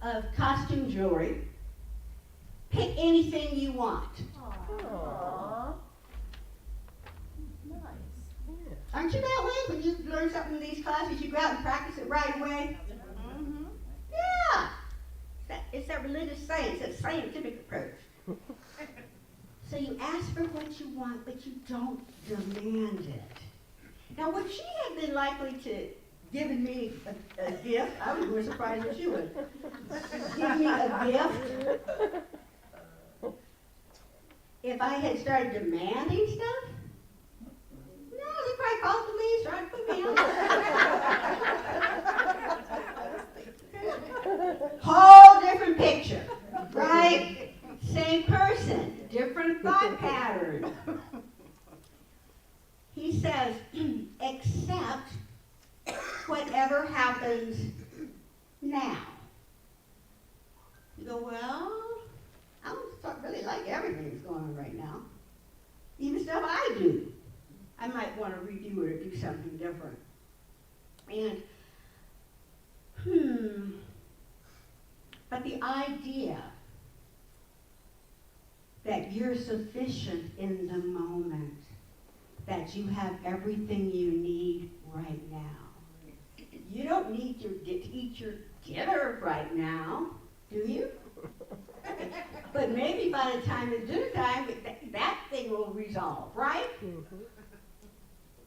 S8: of costume jewelry. Pick anything you want.
S6: Aww. Nice.
S8: Aren't you that way? When you learn something in these classes, you go out and practice it right away? Mm-hmm. Yeah. It's that religious science, that scientific approach. So you ask for what you want, but you don't demand it. Now, would she have been likely to given me a gift? I was more surprised than she would. Give me a gift if I had started demanding stuff? No, they probably called the police, tried to put me on. whole different picture, right? Same person, different thought pattern. He says, accept whatever happens now. You go, well, I don't really like everything that's going on right now. Even stuff I do. I might want to redo it or do something different. And, but the idea that you're sufficient in the moment, that you have everything you need right now. You don't need to eat your dinner right now, do you? But maybe by the time it's dinner time, that thing will resolve, right?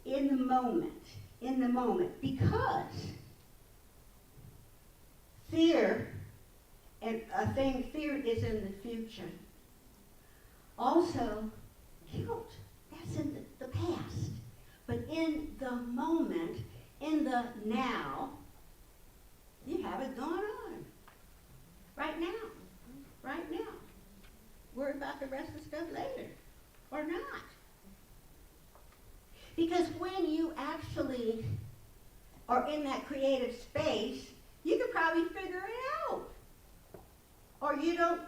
S8: In the moment, because fear is in the future. Also, guilt, that's in the past. But in the moment, in the now, you have it going on. Right now. Right now. Worry about the rest of the stuff later. Or not. Because when you actually are in that creative space, you could probably figure it out. Or you don't,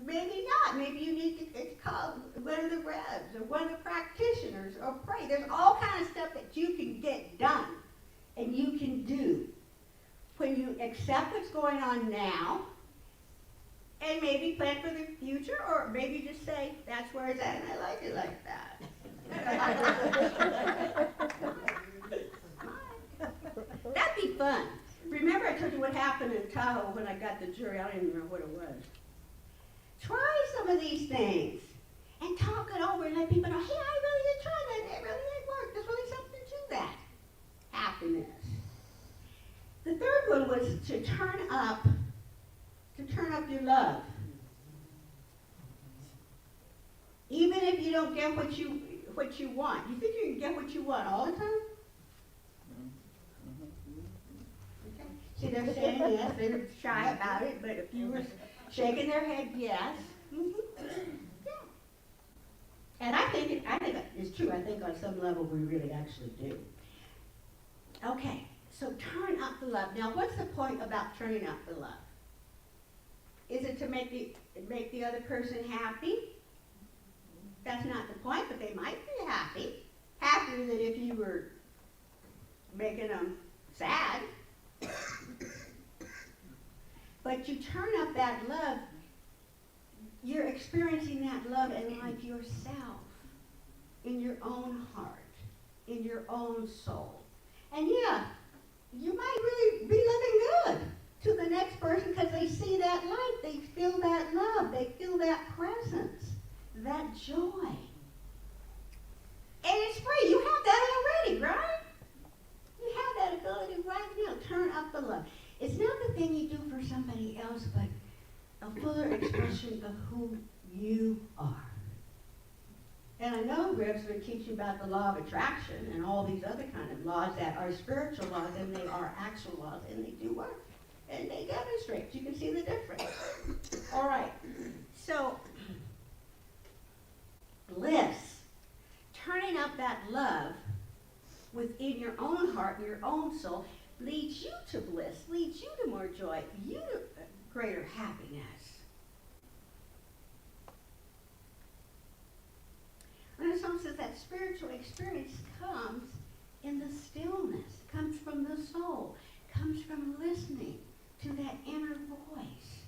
S8: maybe not. Maybe you need to call one of the revs or one of the practitioners or pray. There's all kinds of stuff that you can get done and you can do when you accept what's going on now and maybe plan for the future, or maybe just say, that's where it's at and I like it like that. That'd be fun. Remember I told you what happened in Tahoe when I got the jury? I don't even remember what it was. Try some of these things and talk it over and let people know, hey, I really did try that. It really did work. There's really something to that. Happiness. The third one was to turn up your love. Even if you don't get what you want. You think you can get what you want all the time? Okay. See, they're saying yes, they're shy about it, but if you were shaking their head yes. Yeah. And I think it's true. I think on some level we really actually do. Okay, so turn up the love. Now, what's the point about turning up the love? Is it to make the other person happy? That's not the point, but they might be happy. Happier than if you were making them sad. But you turn up that love, you're experiencing that love in like yourself, in your own heart, in your own soul. And yeah, you might really be living good to the next person because they see that light, they feel that love, they feel that presence, that joy. And it's free. You have that already, right? You have that ability right now. Turn up the love. It's not the thing you do for somebody else, but a fuller expression of who you are. And I know Rev's going to teach you about the law of attraction and all these other kind of laws that are spiritual laws, and they are actual laws, and they do work. And they demonstrate. You can see the difference. All right. So, bliss. Turning up that love within your own heart and your own soul leads you to bliss, leads you to more joy, you to greater happiness. And the song says that spiritual experience comes in the stillness, comes from the soul, comes from listening to that inner voice.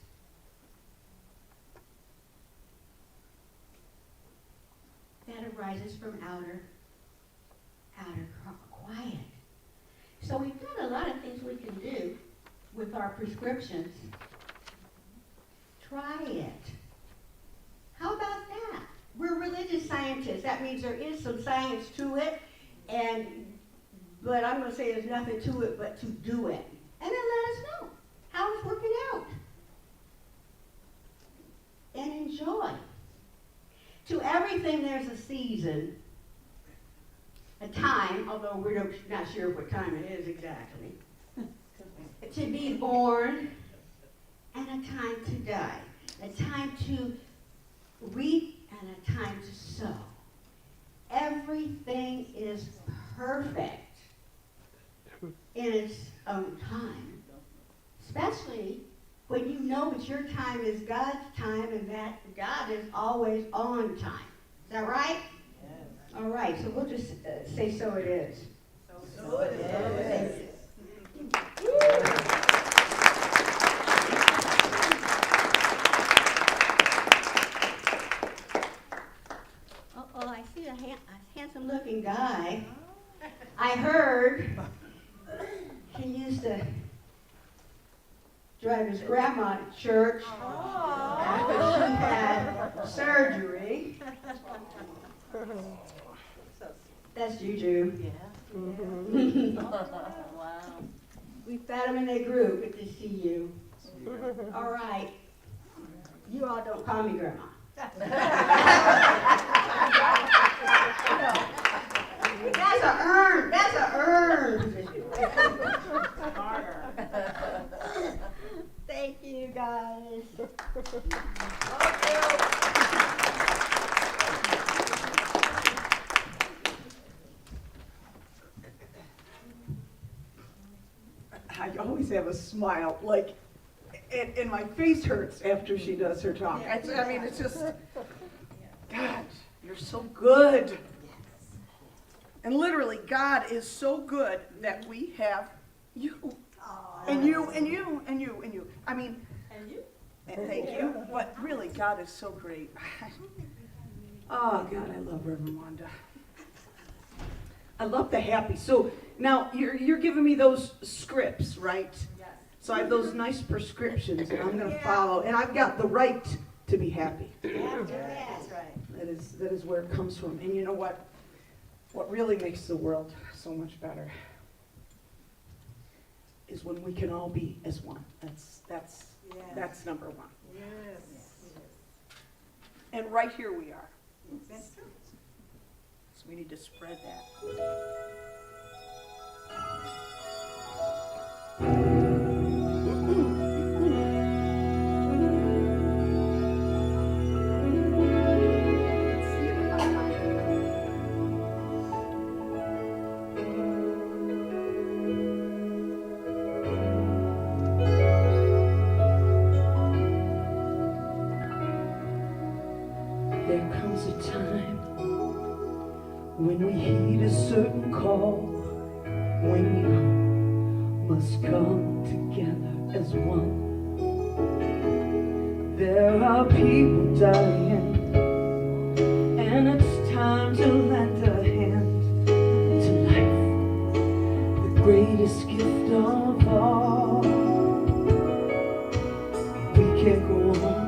S8: That arises from outer quiet. So we've got a lot of things we can do with our prescriptions. Try it. How about that? We're religious scientists. That means there is some science to it, but I'm going to say there's nothing to it but to do it. And then let us know how it's working out. And enjoy. To everything there's a season, a time, although we're not sure what time it is exactly, to be born and a time to die, a time to reap and a time to sow. Everything is perfect in its own time, especially when you know that your time is God's time and that God is always on time. Is that right? Yes. All right, so we'll just say so it is.
S6: So it is.
S8: Uh-oh, I see a handsome-looking guy. I heard he used to drive his grandma to church after she had surgery. That's Juju.
S6: Yeah. Wow.
S8: We fed them and they grew. Good to see you. All right. You all don't call me grandma. That's a earned. That's a earned. Thank you, guys.
S5: I always have a smile, like, and my face hurts after she does her talk. I mean, it's just, God, you're so good. And literally, God is so good that we have you. And you, and you, and you, and you. I mean,
S8: And you?
S5: and thank you, but really, God is so great. Oh, God, I love Reverend Wanda. I love the happy. So now you're giving me those scripts, right?
S8: Yes.
S5: So I have those nice prescriptions that I'm going to follow, and I've got the right to be happy.
S8: That's right.
S5: That is where it comes from. And you know what? What really makes the world so much better is when we can all be as one. That's number one.
S6: Yes.
S5: And right here we are. So we need to spread that. There comes a time when we heed a certain call, when we must come together as one. There are people dying, and it's time to lend a hand to life, the greatest gift of all. We can't go on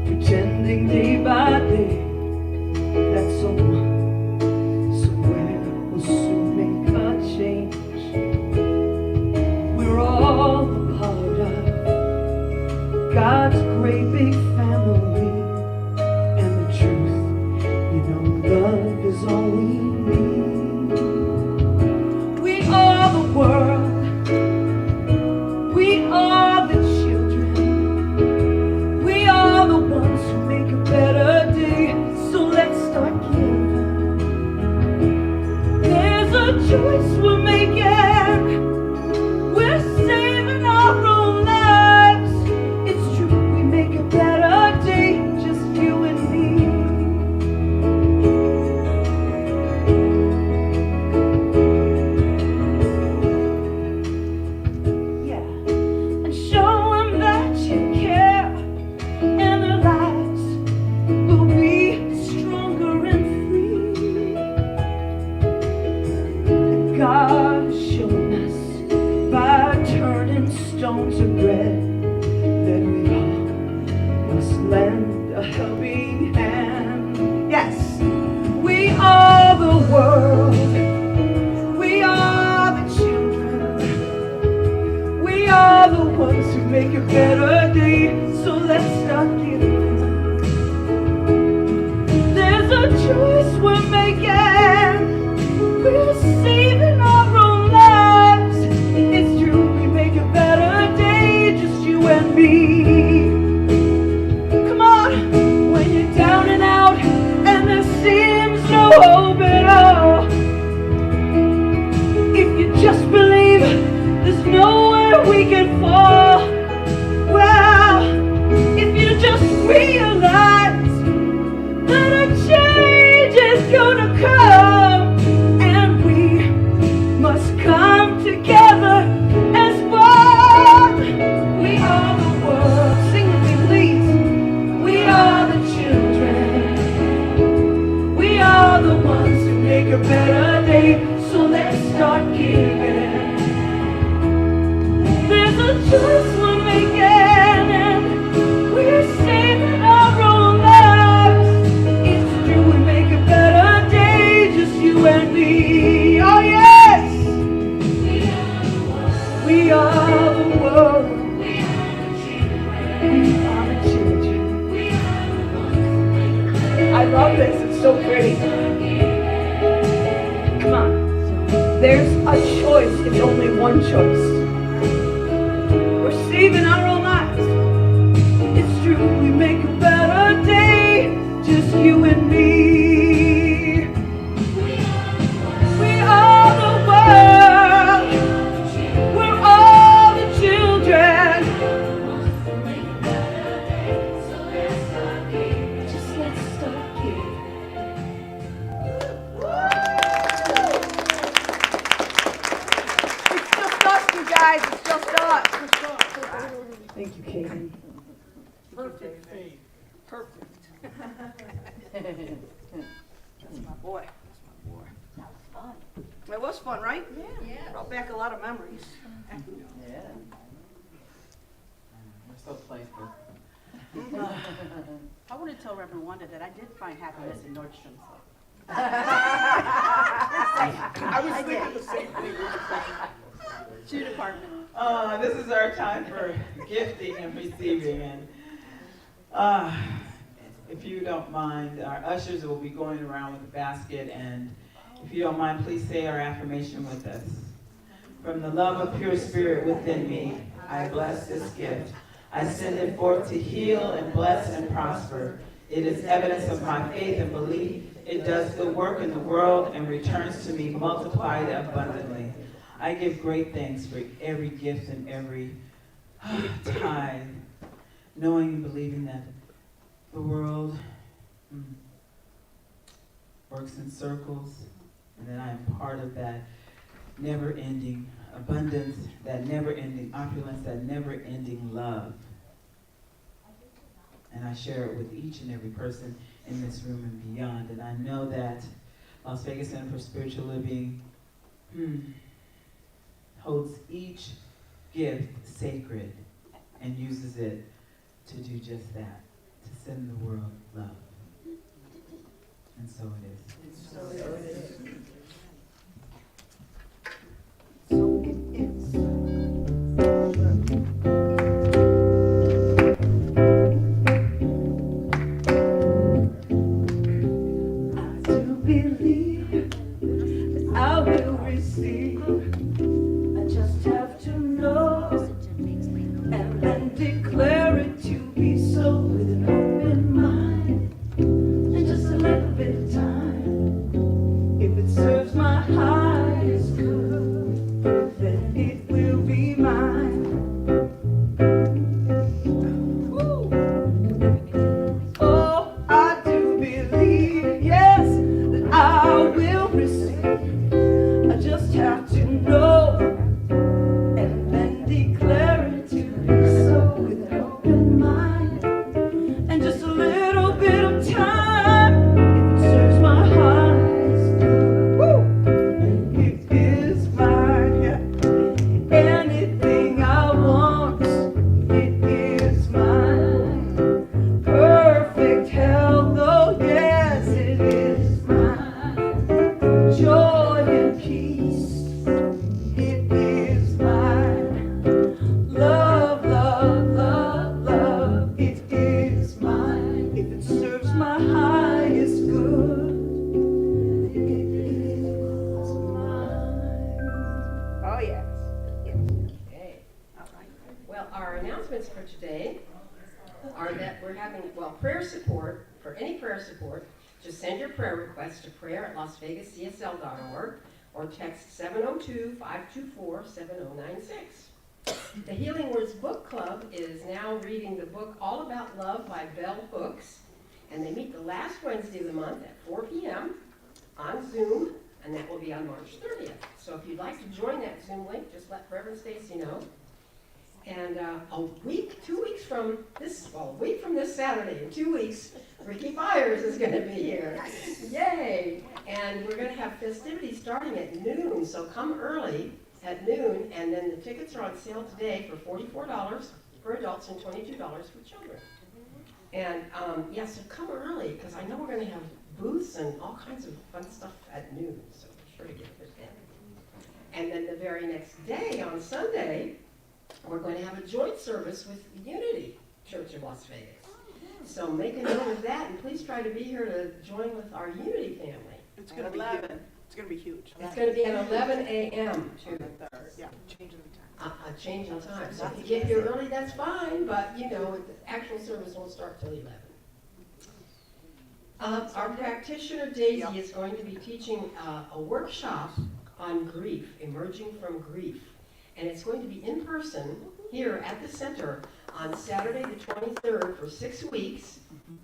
S5: pretending day by day that somewhere will soon make a change. We're all a part of God's great big family, and the truth, you know, love is all we need. We are the world, we are the children, we are the ones who make a better day, so let's start giving. There's a choice we're making, we're saving our own lives. It's true, we make a better day, just you and me. Yeah, and show them that you care, and their lives will be stronger and free. God has shown us by turning stone to bread that we all must lend a helping hand. Yes, we are the world, we are the children, we are the ones who make a better day, so let's start giving. There's a choice we're making, we're saving our own lives. It's true, we make a better day, just me. Come on, when you're down and out and there seems no hope at all. If you just believe there's nowhere we can fall. Well, if you just realize that a change is gonna come, and we must come together as one. We are the world. Sing with me, please. We are the children. We are the ones who make a better day. So let's start giving. There's a choice we're making, and we're saving our own lives. It's true, we make a better day, just you and me. Oh yes! We are the world. We are the children. I love this, it's so pretty. Come on. There's a choice, it's only one choice. We're saving our own lives. It's true, we make a better day, just you and me. We are the world. We're all the children. Just let's start giving.
S2: It's just us, you guys. It's just us.
S5: Thank you, Katie.
S2: Perfect. Perfect. That's my boy. That's my boy.
S6: That was fun.
S2: It was fun, right?
S6: Yeah.
S2: Brought back a lot of memories.
S4: Yeah. We're so playful.
S9: I want to tell Reverend Wanda that I did find happiness in Nordstrom.
S2: I was thinking the same thing.
S9: Shoe department.
S4: This is our time for gifting and receiving. And if you don't mind, our ushers will be going around with a basket. And if you don't mind, please say our affirmation with us. From the love of pure spirit within me, I bless this gift. I send it forth to heal and bless and prosper. It is evidence of my faith and belief. It does good work in the world and returns to me multiplied abundantly. I give great thanks for every gift and every tithe, knowing and believing that the world works in circles, and that I am part of that never-ending abundance, that never-ending opulence, that never-ending love. And I share it with each and every person in this room and beyond. And I know that Las Vegas Center for Spiritual Living holds each gift sacred and uses it to do just that, to send the world love. And so it is.
S2: So it is.
S5: Have to know and then declare it to be so with no
S10: today are that we're having, well, prayer support, for any prayer support, just send your prayer request to prayer@lasvegascsl.org or text 702-524-7096. The Healing Words Book Club is now reading the book All About Love by Bell Hooks, and they meet the last Wednesday of the month at 4 p.m. on Zoom, and that will be on March 30th. So if you'd like to join that Zoom link, just let Reverend Stacy know. And a week from this Saturday, in 2 weeks, Ricky Byers is going to be here. Yay! And we're going to have festivities starting at noon, so come early at noon, and then the tickets are on sale today for $44 for adults and $22 for children. And yeah, so come early, because I know we're going to have booths and all kinds of fun stuff at noon, so be sure to get there then. And then the very next day, on Sunday, we're going to have a joint service with Unity Church of Las Vegas. So make a note of that, and please try to be here to join with our Unity family.
S9: It's going to be 11. It's going to be huge.
S10: It's going to be at 11 a.m.
S9: Yeah, change of the time.
S10: A change in time. So if you get here early, that's fine, but you know, the actual service won't start till 11. Our practitioner, Daisy, is going to be teaching a workshop on grief, emerging from grief. And it's going to be in person here at the center on Saturday the 23rd for 6 weeks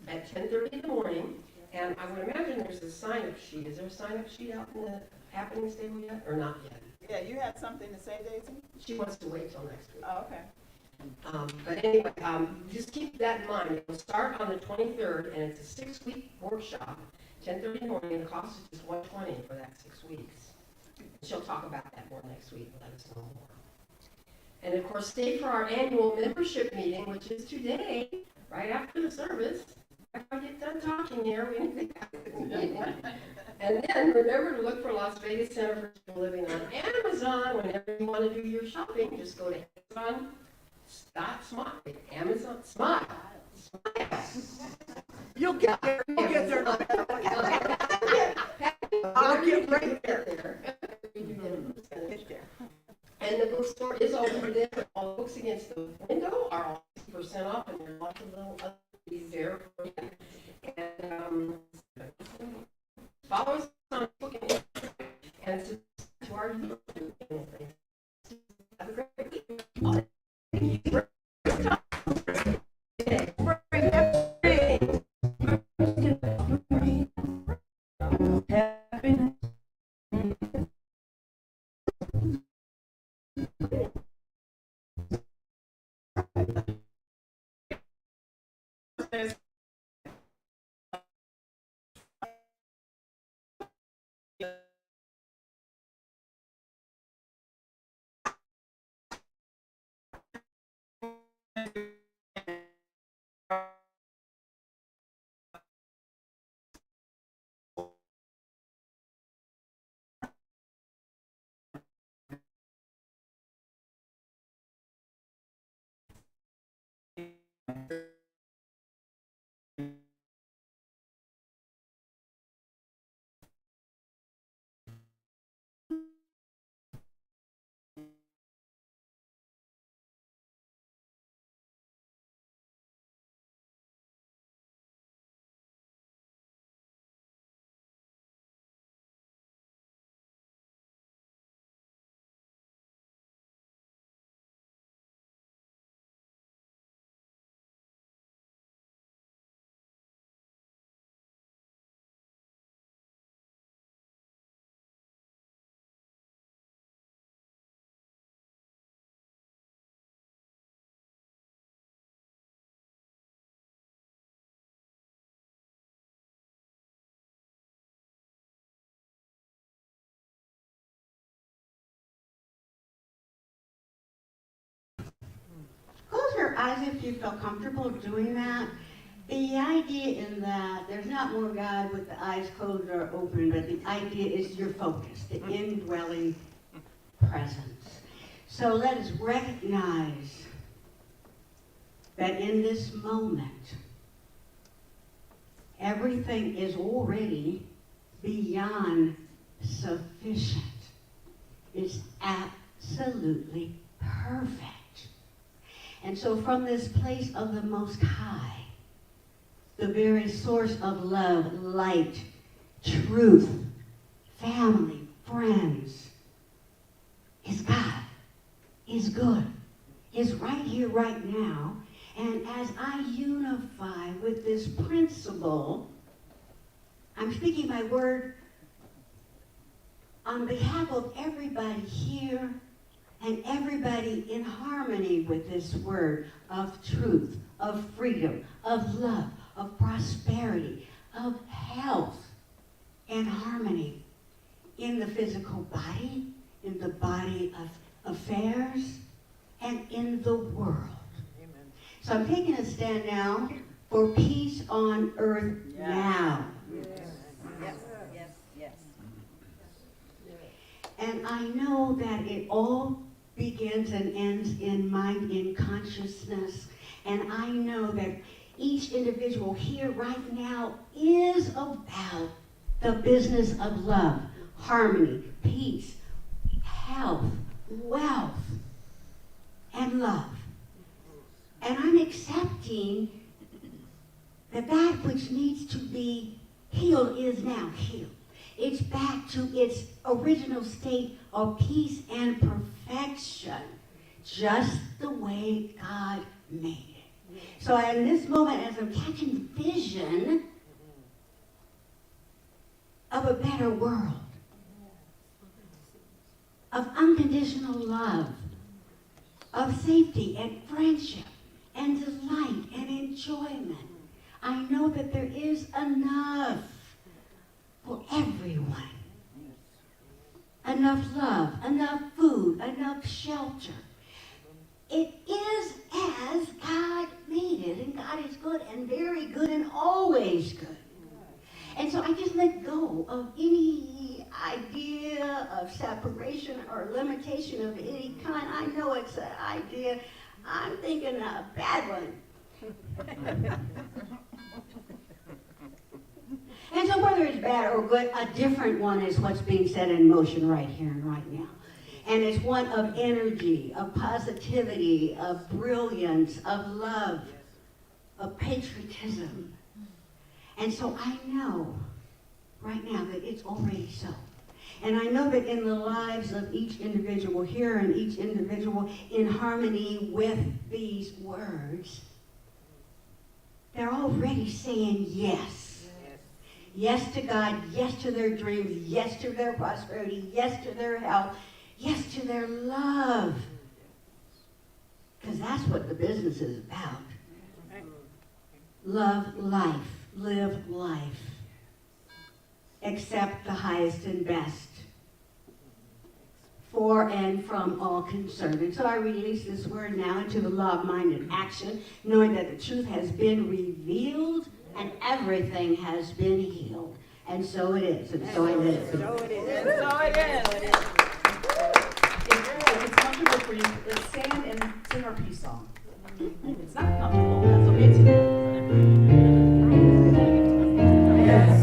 S10: at 10:30 in the morning. And I would imagine there's a sign-up sheet. Is there a sign-up sheet out in the happenings table yet, or not yet?
S4: Yeah, you had something to say, Daisy?
S10: She wants to wait till next week.
S4: Oh, okay.
S10: But anyway, just keep that in mind. It'll start on the 23rd, and it's a 6-week workshop, 10:30 in the morning. The cost is just $120 for that 6 weeks. She'll talk about that more next week. Let us know more. And of course, stay for our annual membership meeting, which is today, right after the service. After I get done talking here, we need to have the meeting. And then remember to look for Las Vegas Center for People Living on Amazon. Whenever you want to do your shopping, just go to Amazon.smile. Amazon Smile.
S9: You'll get there. You'll get there. I'll get right there. Get there.
S10: And the bookstore is open today. All books against the window are all 50% off, and there's lots of little other things there for you. And follow us on Facebook and Instagram, and subscribe to our YouTube channel. Have a great week.
S8: Close your eyes if you feel comfortable doing that. The idea is that there's not more God with the eyes closed or open, but the idea is your focus, the indwelling presence. So let us recognize that in this moment, everything is already beyond sufficient. It's absolutely perfect. And so from this place of the Most High, the very source of love, light, truth, family, friends, is God, is good, is right here, right now. And as I unify with this principle, I'm speaking my word on behalf of everybody here and everybody in harmony with this word of truth, of freedom, of love, of prosperity, of health and harmony in the physical body, in the body of affairs, and in the world.
S6: Amen.
S8: So I'm taking a stand now for peace on earth now.
S6: Yes. Yes. Yes.
S8: And I know that it all begins and ends in mind, in consciousness. And I know that each individual here right now is about the business of love, harmony, peace, health, wealth, and love. And I'm accepting that that which needs to be healed is now healed. It's back to its original state of peace and perfection, just the way God made it. So in this moment, as I'm catching vision of a better world, of unconditional love, of safety and friendship and delight and enjoyment, I know that there is enough for everyone. Enough love, enough food, enough shelter. It is as God made it, and God is good and very good and always good. And so I just let go of any idea of separation or limitation of any kind. I know it's an idea. I'm thinking a bad one. And so whether it's bad or good, a different one is what's being set in motion right here and right now. And it's one of energy, of positivity, of brilliance, of love, of patriotism. And so I know right now that it's already so. And I know that in the lives of each individual here and each individual in harmony with these words, they're already saying yes. Yes to God, yes to their dreams, yes to their prosperity, yes to their health, yes to their love. Because that's what the business is about. Love life, live life. Accept the highest and best for and from all concerned. And so I release this word now into the law of mind and action, knowing that the truth has been revealed and everything has been healed. And so it is, and so it is.
S9: So it is.
S4: And so it is.
S9: If it's comfortable for you, let's stand and sing our peace song. It's not comfortable, that's okay too.
S2: Yes,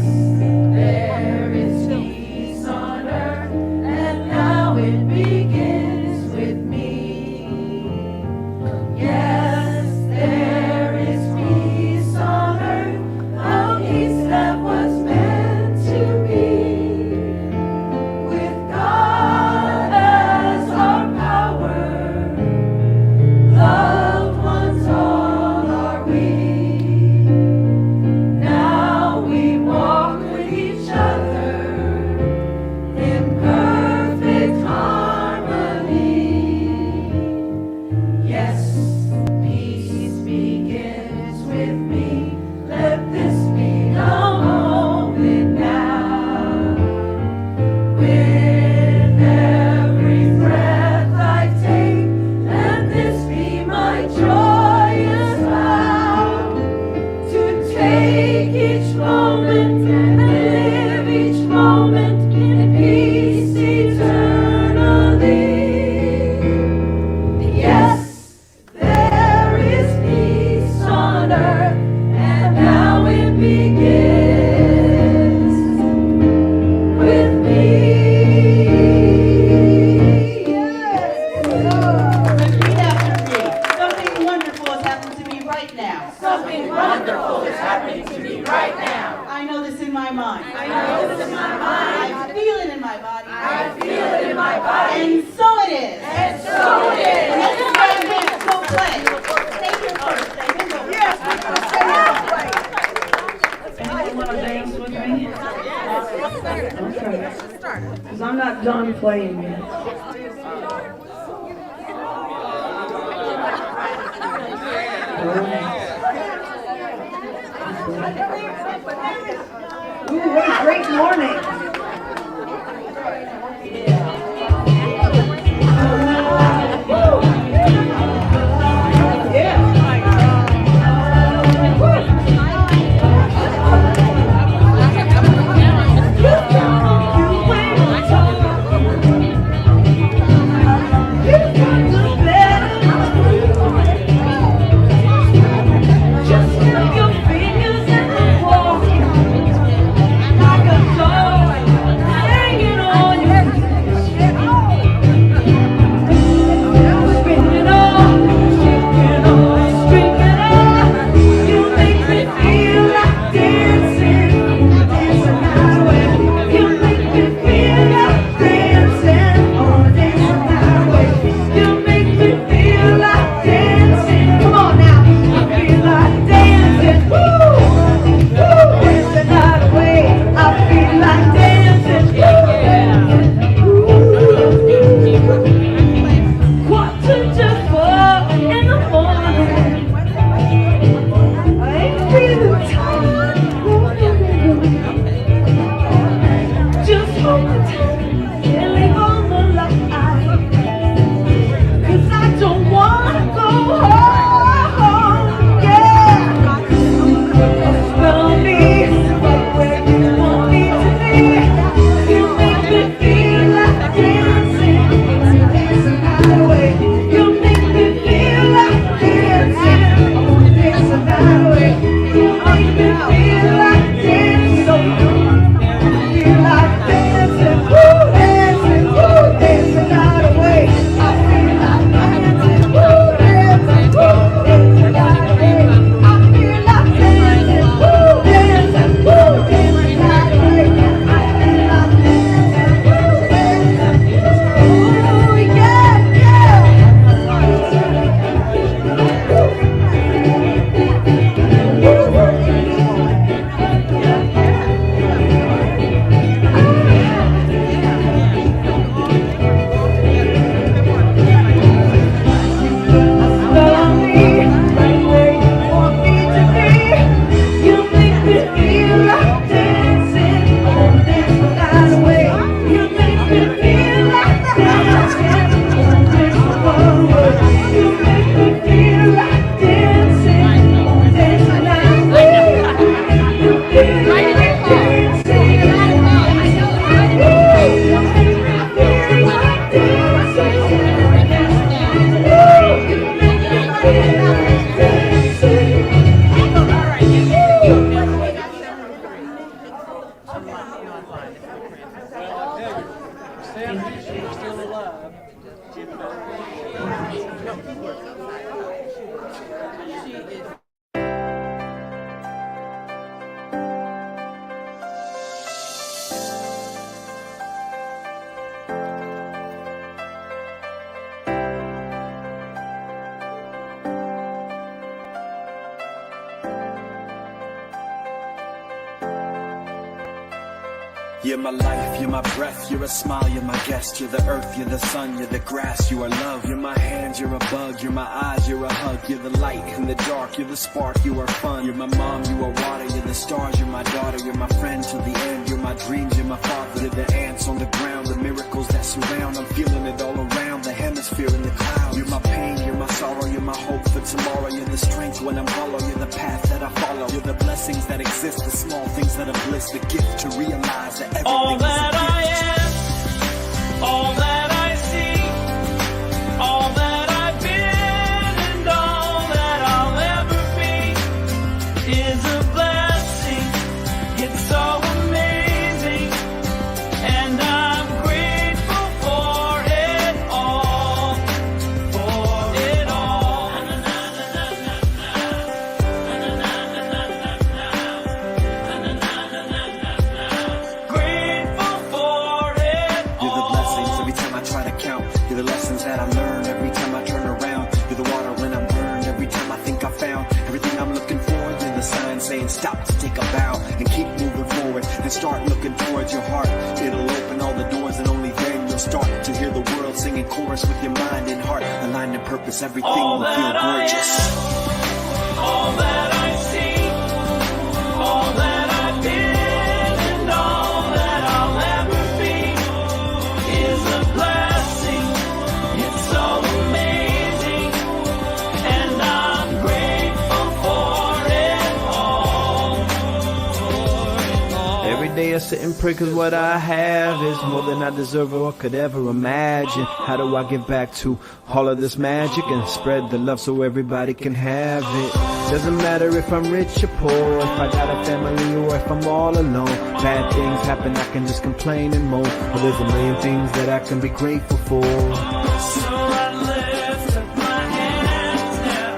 S2: there is peace on earth, and now it begins with me. Yes, there is peace on earth, a peace that was meant to be. With God as our power, loved ones all
S4: right now.
S2: Something wonderful is happening to me right now.
S4: I know this in my mind.
S2: I know this in my mind.
S4: I feel it in my body.
S2: I feel it in my body.
S4: And so it is.
S2: And so it is.
S4: And let's go ahead and go play.
S3: Thank you first. Thank you.
S2: Yes, we can say that way.
S5: Anyone want to dance with me? Okay. Because I'm not done playing yet. Ooh, what a great morning. Just snap your fingers and walk like a dog hanging on your spin it all, shake it all, strip it all. You make me feel like dancing, dancing highway. You make me feel like dancing on a dancing highway. You make me feel like dancing. Come on now, I feel like dancing. Woo, woo, dancing highway. I feel like dancing. Woo, quarter to 4 in the morning. I ain't feeling tired. Just hold me tight and leave on the light. 'Cause I don't wanna go home. Yeah. Spell me right where you want me to be. You make me feel like dancing, dancing highway. You make me feel like dancing, dancing highway. You make me feel like dancing, feel like dancing, woo, dancing, woo, dancing highway. I feel like dancing, woo, dancing, woo, dancing highway. I feel like dancing, woo, dancing, woo, dancing highway. I feel like dancing, woo, dancing, ooh, yeah, yeah. Spell me right where you want me to be. You make me feel like dancing on a dancing highway. You make me feel like dancing on a dancing highway. You make me feel like dancing on a dancing highway. You feel like dancing. You make me feel like
S11: You're my life, you're my breath, you're a smile, you're my guest. You're the earth, you're the sun, you're the grass, you are love. You're my hands, you're a bug, you're my eyes, you're a hug. You're the light in the dark, you're the spark, you are fun. You're my mom, you are water, you're the stars, you're my daughter. You're my friend till the end, you're my dreams, you're my father. You're the ants on the ground, the miracles that surround. I'm feeling it all around, the hemisphere in the clouds. You're my pain, you're my sorrow, you're my hope for tomorrow. You're the strength when I'm hollow, you're the path that I follow. You're the blessings that exist, the small things that are bliss. The gift to realize that everything
S12: all
S11: is a
S12: that
S11: gift.
S12: I am, all that I see, all that I've been, and all that I'll ever be is a blessing. It's so amazing, and I'm grateful for it all, for it all.
S11: I'm looking for. You're the sign saying stop to take a bow and keep moving forward and start looking towards your heart. It'll open all the doors and only then you'll start to hear the world singing chorus with your mind and heart. Aligned in purpose, everything
S12: All
S11: will feel
S12: that I
S11: gorgeous.
S12: All that I see, all that I've been, and all that I'll ever be is a blessing. It's so amazing, and I'm grateful for it all.
S5: Every day I sit and pray, cause what I have is more than I deserve or could ever imagine. How do I give back to all of this magic and spread the love so everybody can have it? Doesn't matter if I'm rich or poor, if I got a family or if I'm all alone. Bad things happen, I can just complain and moan. But there's a million things that I can be grateful for.
S12: So I lift up my hands now,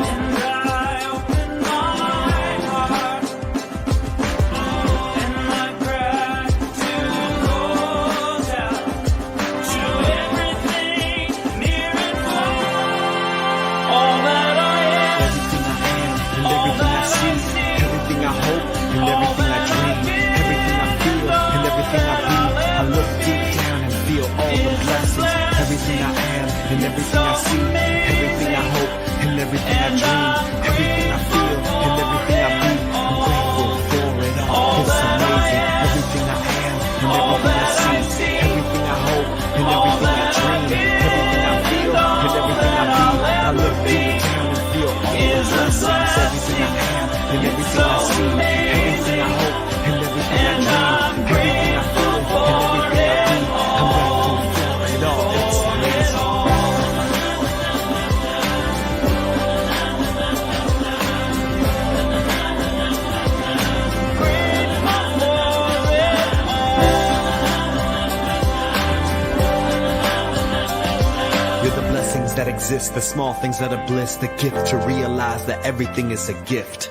S12: and I open my heart, and my gratitude goes out to everything near and far. All that I am,
S5: Everything I am and everything I see, everything I hope and everything I dream, everything I feel and everything I be. I look deep down and feel all the blessings. Everything I am and everything I see, everything I hope and everything I dream, everything I feel and everything I be. I'm grateful for it all. It's amazing. Everything I am and everything I see, everything I hope and everything I dream, everything I feel and everything I be. I look deep down and feel all the blessings. Everything I am and everything I see, everything I hope and everything I dream, everything I feel and everything I be. I'm grateful for it all. It's amazing. You're the blessings that exist, the small things that are bliss, the gift to realize that everything is a gift.